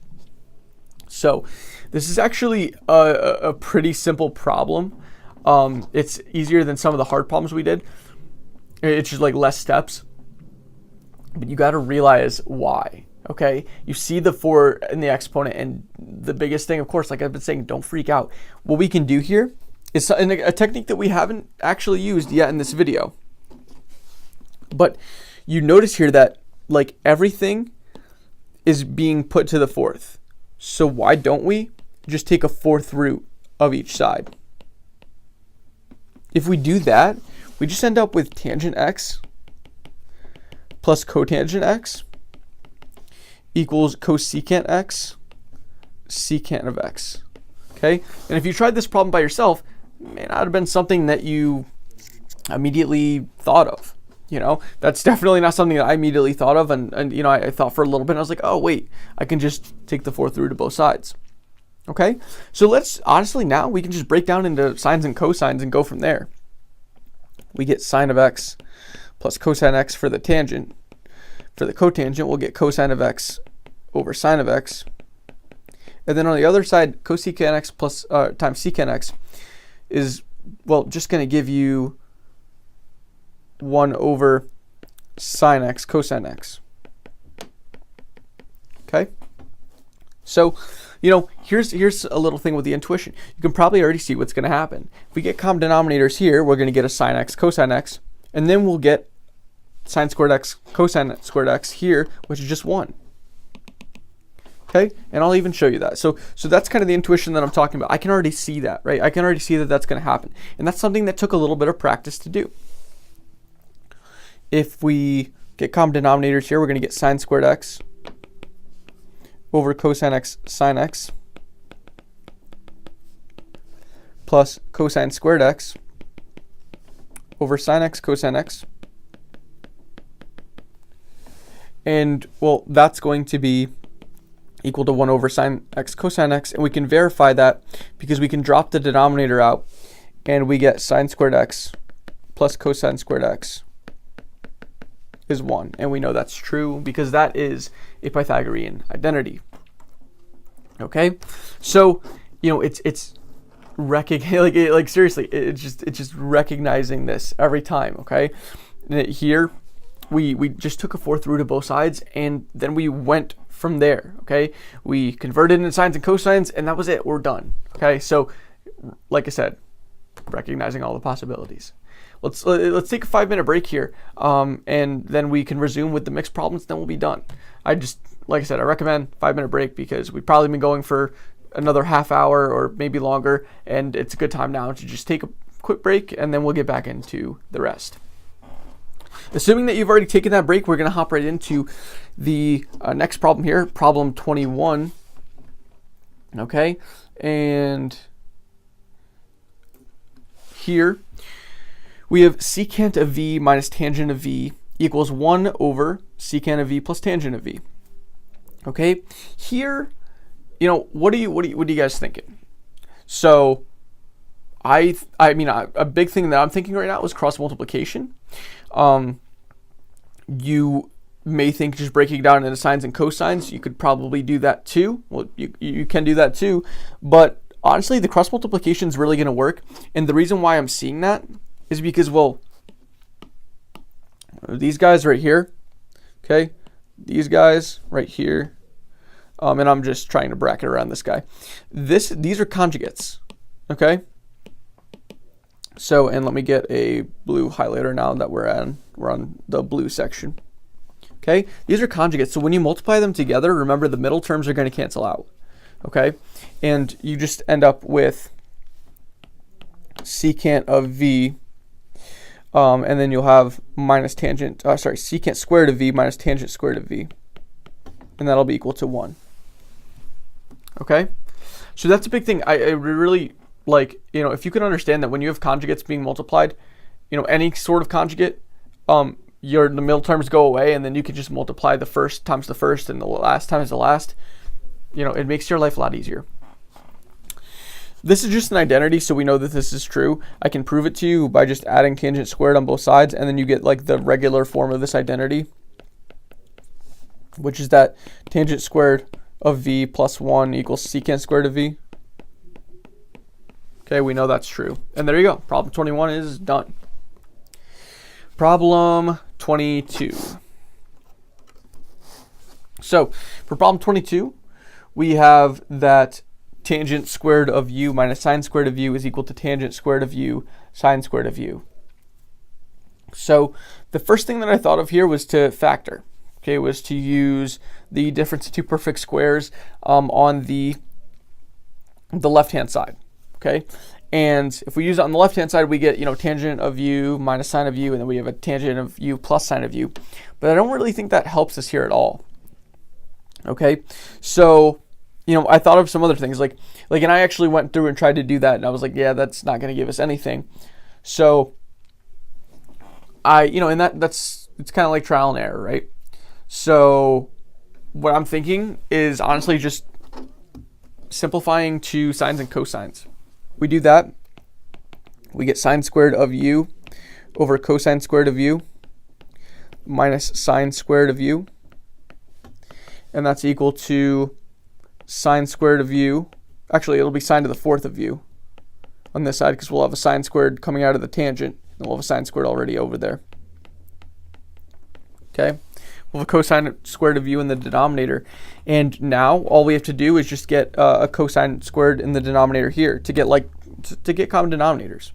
Speaker 1: So this is actually a pretty simple problem. It's easier than some of the hard problems we did. It's just like less steps, but you got to realize why. Okay, you see the 4 in the exponent, and the biggest thing, of course, like I've been saying, don't freak out. What we can do here is a technique that we haven't actually used yet in this video. But you notice here that like everything is being put to the fourth. So why don't we just take a fourth root of each side? If we do that, we just end up with tangent x plus cotangent x equals cosecant x, secant of x. Okay, and if you tried this problem by yourself, it may not have been something that you immediately thought of. You know, that's definitely not something that I immediately thought of, and you know, I thought for a little bit, and I was like, oh wait, I can just take the fourth root of both sides. Okay, so let's honestly now we can just break down into sines and cosines and go from there. We get sine of x plus cosine x for the tangent. For the cotangent, we'll get cosine of x over sine of x. And then on the other side, cosecant x plus times secant x is, well, just going to give you 1 over sine x cosine x. Okay? So, you know, here's a little thing with the intuition. You can probably already see what's going to happen. If we get common denominators here, we're going to get a sine x cosine x, and then we'll get sine squared x cosine squared x here, which is just 1. Okay, and I'll even show you that. So that's kind of the intuition that I'm talking about. I can already see that, right? I can already see that that's going to happen, and that's something that took a little bit of practice to do. If we get common denominators here, we're going to get sine squared x over cosine x sine x plus cosine squared x over sine x cosine x. And, well, that's going to be equal to 1 over sine x cosine x. And we can verify that because we can drop the denominator out, and we get sine squared x plus cosine squared x is 1. And we know that's true because that is a Pythagorean identity. Okay? So, you know, it's like seriously, it's just recognizing this every time, okay? Here, we just took a fourth root of both sides, and then we went from there, okay? We converted into sines and cosines, and that was it. We're done, okay? So, like I said, recognizing all the possibilities. Let's take a 5-minute break here, and then we can resume with the mixed problems, then we'll be done. Like I said, I recommend 5-minute break because we've probably been going for another half hour or maybe longer, and it's a good time now to just take a quick break, and then we'll get back into the rest. Assuming that you've already taken that break, we're going to hop right into the next problem here, problem 21. Okay, and here we have secant of v minus tangent of v equals 1 over secant of v plus tangent of v. Okay, here, you know, what are you guys thinking? So, I mean, a big thing that I'm thinking right now is cross multiplication. You may think just breaking down into sines and cosines, you could probably do that too. Well, you can do that too, but honestly, the cross multiplication is really going to work. And the reason why I'm seeing that is because, well, these guys right here, okay, these guys right here, and I'm just trying to bracket around this guy. These are conjugates, okay? So, and let me get a blue highlighter now that we're on the blue section. Okay, these are conjugates. So when you multiply them together, remember the middle terms are going to cancel out. Okay, and you just end up with secant of v, and then you'll have minus tangent. Secant squared of v minus tangent squared of v, and that'll be equal to 1. Okay, so that's a big thing. I really. Like, you know, if you can understand that when you have conjugates being multiplied, you know, any sort of conjugate, the middle terms go away, and then you can just multiply the first times the first and the last times the last. You know, it makes your life a lot easier. This is just an identity, so we know that this is true. I can prove it to you by just adding tangent squared on both sides, and then you get like the regular form of this identity, which is that tangent squared of v plus 1 equals secant squared of v. Okay, we know that's true. And there you go. Problem 21 is done. Problem 22. So for problem 22, we have that tangent squared of u minus sine squared of u is equal to tangent squared of u sine squared of u. So the first thing that I thought of here was to factor. Okay, was to use the difference of two perfect squares on the left-hand side. Okay, and if we use it on the left-hand side, we get, tangent of u minus sine of u, and then we have a tangent of u plus sine of u. But I don't really think that helps us here at all. Okay, so I thought of some other things and I actually went through and tried to do that, and I was like, yeah, that's not going to give us anything. So and it's kind of like trial and error, right? So what I'm thinking is honestly just simplifying to sines and cosines. We do that, we get sine squared of u over cosine squared of u minus sine squared of u, and that's equal to sine squared of u. Actually, it'll be sine to the fourth of u on this side, because we'll have a sine squared coming out of the tangent, and we'll have a sine squared already over there. Okay, we'll have a cosine squared of u in the denominator, and now all we have to do is just get a cosine squared in the denominator here to get common denominators.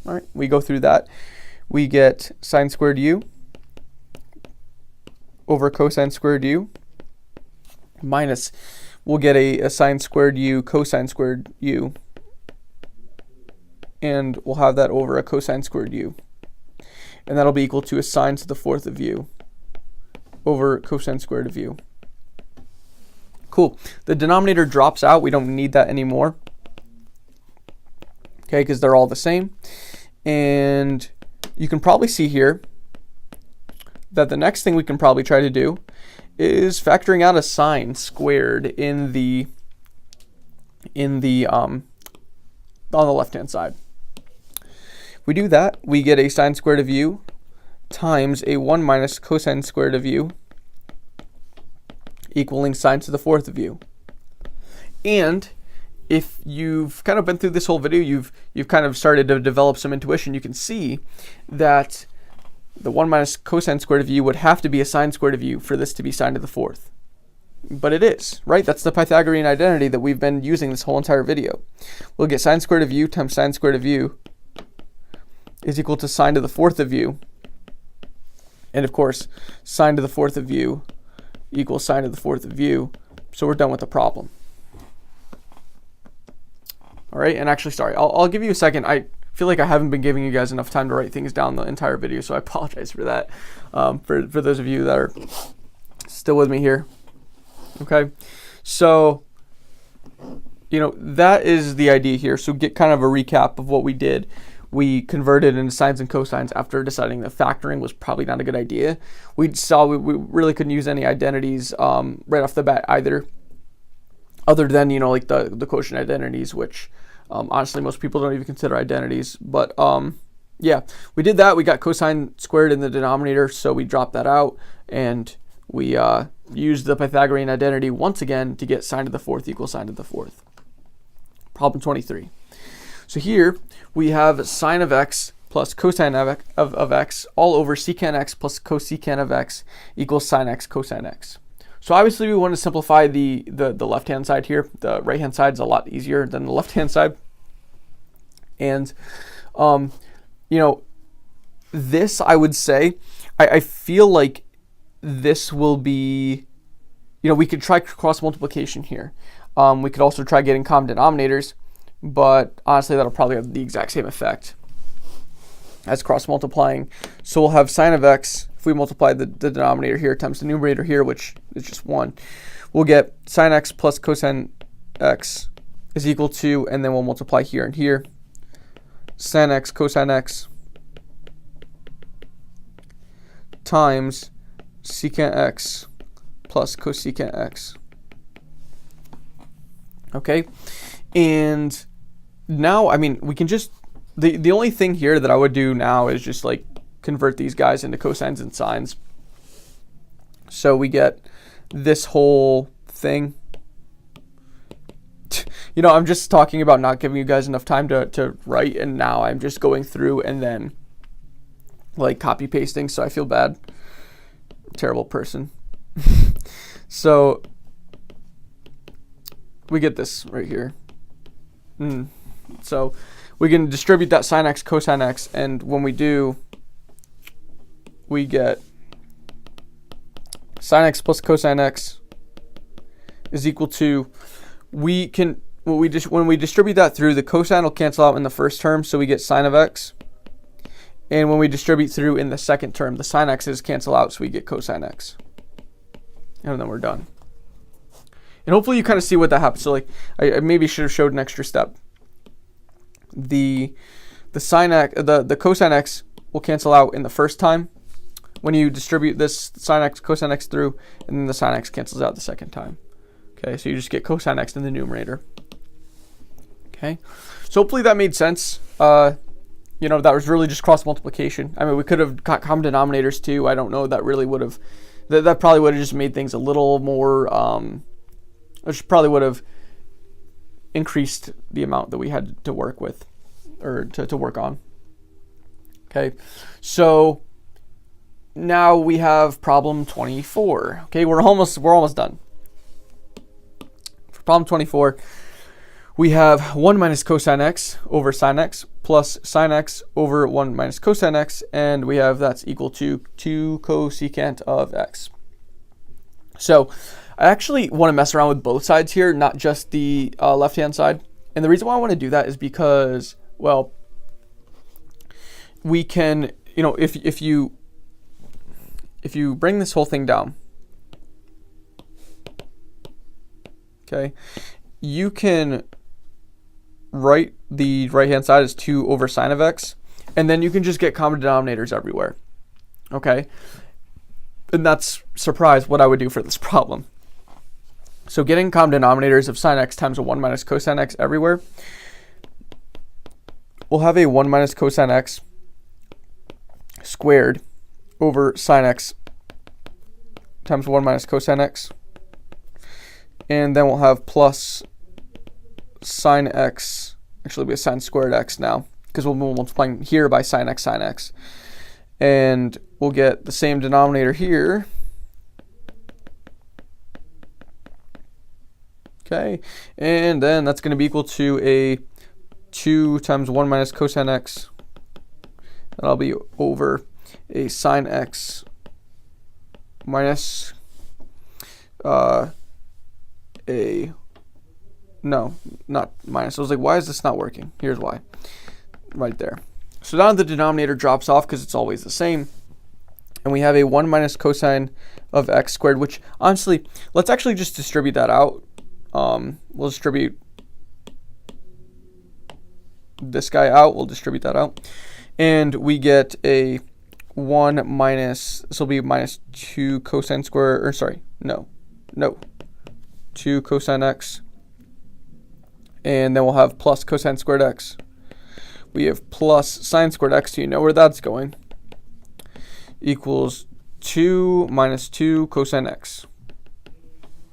Speaker 1: All right, we go through that. We get sine squared u over cosine squared u minus, we'll get a sine squared u cosine squared u, and we'll have that over a cosine squared u, and that'll be equal to a sine to the fourth of u over cosine squared of u. Cool. The denominator drops out. We don't need that anymore. Okay, because they're all the same. And you can probably see here that the next thing we can probably try to do is factoring out a sine squared on the left-hand side. If we do that, we get a sine squared of u times a 1 minus cosine squared of u equaling sine to the fourth of u. And if you've kind of been through this whole video, you've kind of started to develop some intuition, you can see that the 1 minus cosine squared of u would have to be a sine squared of u for this to be sine to the fourth. But it is, right? That's the Pythagorean identity that we've been using this whole entire video. We'll get sine squared of u times sine squared of u is equal to sine to the fourth of u. And of course, sine to the fourth of u equals sine to the fourth of u. So we're done with the problem. All right, and actually, sorry, I'll give you a second. I feel like I haven't been giving you guys enough time to write things down the entire video, so I apologize for that. For those of you that are still with me here. Okay, so that is the idea here. So get kind of a recap of what we did. We converted into sines and cosines after deciding that factoring was probably not a good idea. We saw we really couldn't use any identities right off the bat either, other than like the quotient identities, which honestly most people don't even consider identities. But yeah, we did that. We got cosine squared in the denominator, so we dropped that out, and we used the Pythagorean identity once again to get sine to the fourth equals sine to the fourth. Problem 23. So here we have sine of x plus cosine of x all over secant x plus cosecant of x equals sine x cosine x. So obviously we want to simplify the left-hand side here. The right-hand side is a lot easier than the left-hand side. And, this, I would say, I feel like this will be, we could try cross multiplication here. We could also try getting common denominators, but honestly, that'll probably have the exact same effect as cross multiplying. So we'll have sine of x, if we multiply the denominator here times the numerator here, which is just 1, we'll get sine x plus cosine x is equal to, and then we'll multiply here and here, sin x cosine x times secant x plus cosecant x. Okay, and now, I mean, we can just, the only thing here that I would do now is just like convert these guys into cosines and sines. So we get this whole thing. You know, I'm just talking about not giving you guys enough time to write, and now I'm just going through and then like copy pasting, so I feel bad. Terrible person. So we get this right here. So we can distribute that sine x, cosine x, and when we do, we get sine x plus cosine x is equal to, when we distribute that through, the cosine will cancel out in the first term, so we get sine of x. And when we distribute through in the second term, the sine x's cancel out, so we get cosine x. And then we're done. And hopefully you kind of see what that happens. So like, I maybe should have showed an extra step. The sine x, the cosine x will cancel out in the first time when you distribute this sine x, cosine x through, and then the sine x cancels out the second time. Okay, so you just get cosine x in the numerator. Okay, so hopefully that made sense. You know, that was really just cross multiplication. I mean, we could have got common denominators too. I don't know. That really would have, that probably would have just made things a little more, which probably would have increased the amount that we had to work with, or to work on. Okay, so now we have problem 24. Okay, we're almost done. For problem 24, we have 1 minus cosine x over sine x plus sine x over 1 minus cosine x, and we have that's equal to 2 cosecant of x. So I actually want to mess around with both sides here, not just the left-hand side. And the reason why I want to do that is because, well, we can, you know, if you bring this whole thing down, okay, you can write the right-hand side as 2 over sine of x, and then you can just get common denominators everywhere. Okay, and that's, surprise, what I would do for this problem. So getting common denominators of sine x times a 1 minus cosine x everywhere, we'll have a 1 minus cosine x squared over sine x times 1 minus cosine x, and then we'll have plus sine x, actually it'll be a sine squared x now, because we'll be multiplying here by sine x, and we'll get the same denominator here. Okay, and then that's going to be equal to a 2 times 1 minus cosine x. That'll be over a sine x minus no, not minus. I was like, why is this not working? Here's why. Right there. So now the denominator drops off because it's always the same. And we have a 1 minus cosine of x squared, which honestly, let's actually just distribute that out. We'll distribute this guy out. We'll distribute that out. And we get a 1 minus, this will be minus 2 cosine squared, or sorry, no, 2 cosine x. And then we'll have plus cosine squared x. We have plus sine squared x, so you know where that's going, equals 2 minus 2 cosine x.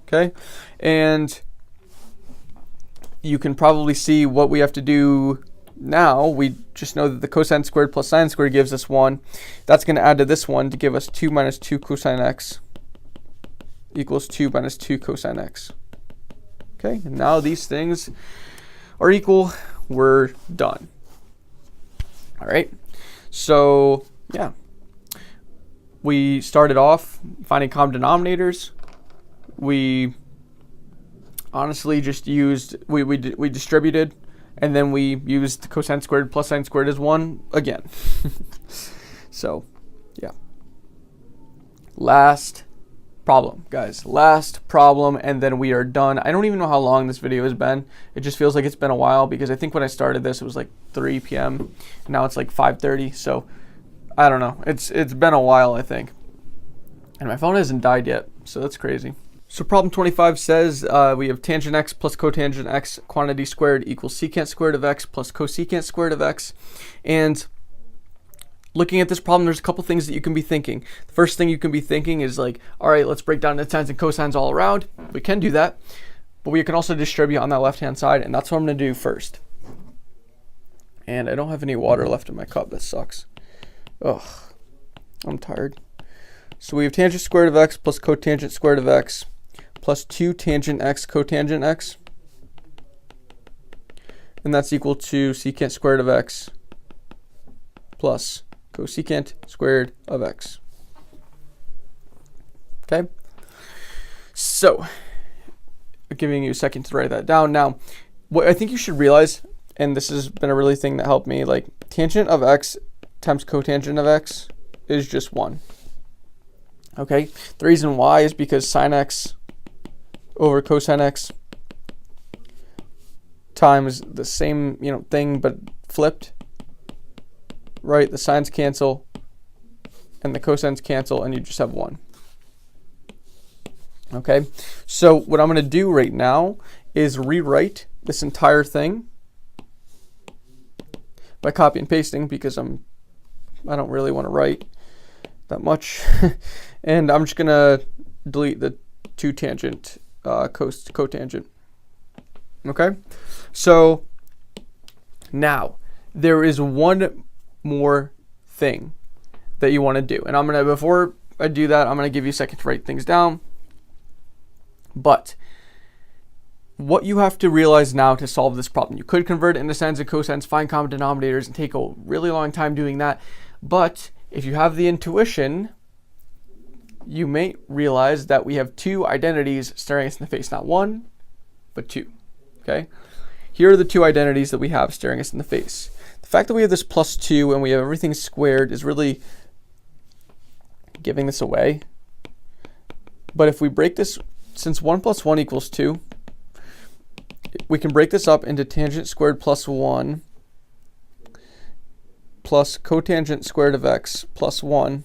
Speaker 1: Okay, and you can probably see what we have to do now. We just know that the cosine squared plus sine squared gives us 1. That's going to add to this one to give us 2 minus 2 cosine x equals 2 minus 2 cosine x. Okay, and now these things are equal. We're done. All right, so yeah, we started off finding common denominators. We honestly just used, we distributed, and then we used cosine squared plus sine squared as 1 again. So yeah, last problem, guys, last problem, and then we are done. I don't even know how long this video has been. It just feels like it's been a while, because I think when I started this it was like 3 p.m. and now it's like 5:30, so I don't know, it's been a while, I think. And my phone hasn't died yet, so that's crazy. So problem 25 says we have tangent x plus cotangent x quantity squared equals secant squared of x plus cosecant squared of x. And looking at this problem, there's a couple things that you can be thinking. The first thing you can be thinking is like, all right, let's break down the sines and cosines all around. We can do that, but we can also distribute on that left-hand side, and that's what I'm going to do first. And I don't have any water left in my cup. That sucks. Ugh, I'm tired. So we have tangent squared of x plus cotangent squared of x plus 2 tangent x cotangent x. And that's equal to secant squared of x plus cosecant squared of x. Okay? So, giving you a second to write that down. Now, what I think you should realize, and this has been a really thing that helped me, like tangent of x times cotangent of x is just 1. Okay? The reason why is because sine x over cosine x times the same, thing but flipped. Right, the sines cancel and the cosines cancel, and you just have 1. Okay, so what I'm going to do right now is rewrite this entire thing by copy and pasting, because I don't really want to write that much. And I'm just going to delete the 2 tangent cotangent. Okay, so now there is one more thing that you want to do, and before I do that, I'm gonna give you a second to write things down. But what you have to realize now to solve this problem, you could convert it into sines and cosines, find common denominators, and take a really long time doing that. But if you have the intuition, you may realize that we have 2 identities staring us in the face, not 1, but 2. Okay, here are the 2 identities that we have staring us in the face. The fact that we have this plus 2 and we have everything squared is really giving this away. But if we break this, since 1 plus 1 equals 2, we can break this up into tangent squared plus 1 plus cotangent squared of x plus 1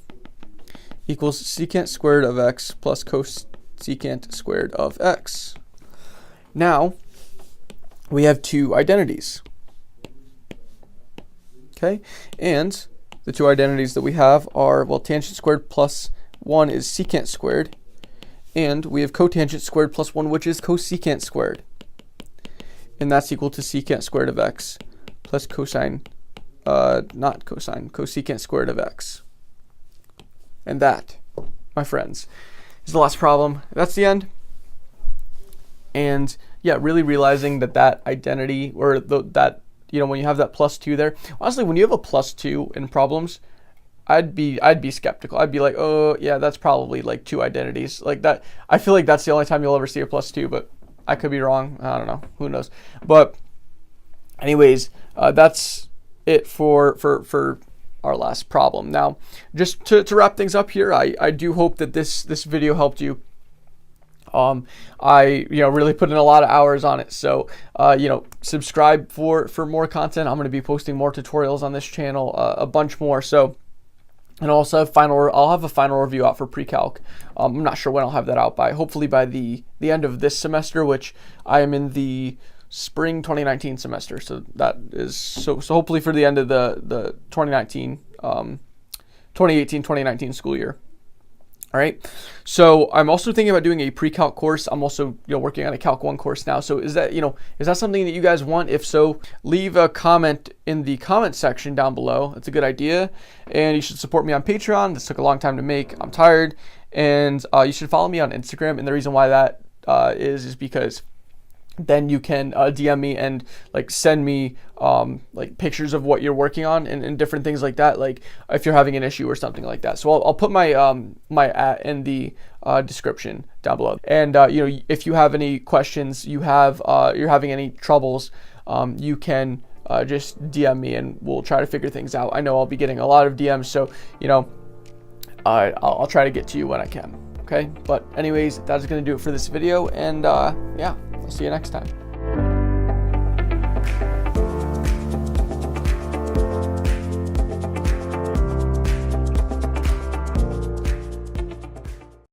Speaker 1: equals secant squared of x plus cosecant squared of x. Now, we have 2 identities. Okay, and the 2 identities that we have are, well, tangent squared plus 1 is secant squared, and we have cotangent squared plus 1, which is cosecant squared. And that's equal to secant squared of x plus cosecant squared of x. And that, my friends, is the last problem. That's the end. And yeah, really realizing that identity, or that when you have that plus 2 there, honestly, when you have a plus 2 in problems, I'd be skeptical. I'd be like, oh yeah, that's probably like 2 identities like that. I feel like that's the only time you'll ever see a plus 2, but I could be wrong. I don't know. Who knows? But anyways, that's it for our last problem. Now, just to wrap things up here, I do hope that this video helped you. I really put in a lot of hours on it, so subscribe for more content. I'm going to be posting more tutorials on this channel, a bunch more. So, and also I'll have a final review out for pre-calc. I'm not sure when I'll have that out by. Hopefully by the end of this semester, which I am in the spring 2019 semester. So that is so hopefully for the end of the 2018-2019 school year. All right, so I'm also thinking about doing a pre-calc course. I'm also working on a Calc 1 course now. So is that something that you guys want? If so, leave a comment in the comment section down below. It's a good idea, and you should support me on Patreon. This took a long time to make. I'm tired, and you should follow me on Instagram. And the reason why that is because then you can DM me and send me pictures of what you're working on and different things like that, like if you're having an issue or something like that. So I'll put my my @ in the description down below. And if you have any questions, you're having any troubles, you can just DM me and we'll try to figure things out. I know I'll be getting a lot of DMs, so I'll try to get to you when I can. Okay, but anyways, that's gonna do it for this video, and yeah, I'll see you next time.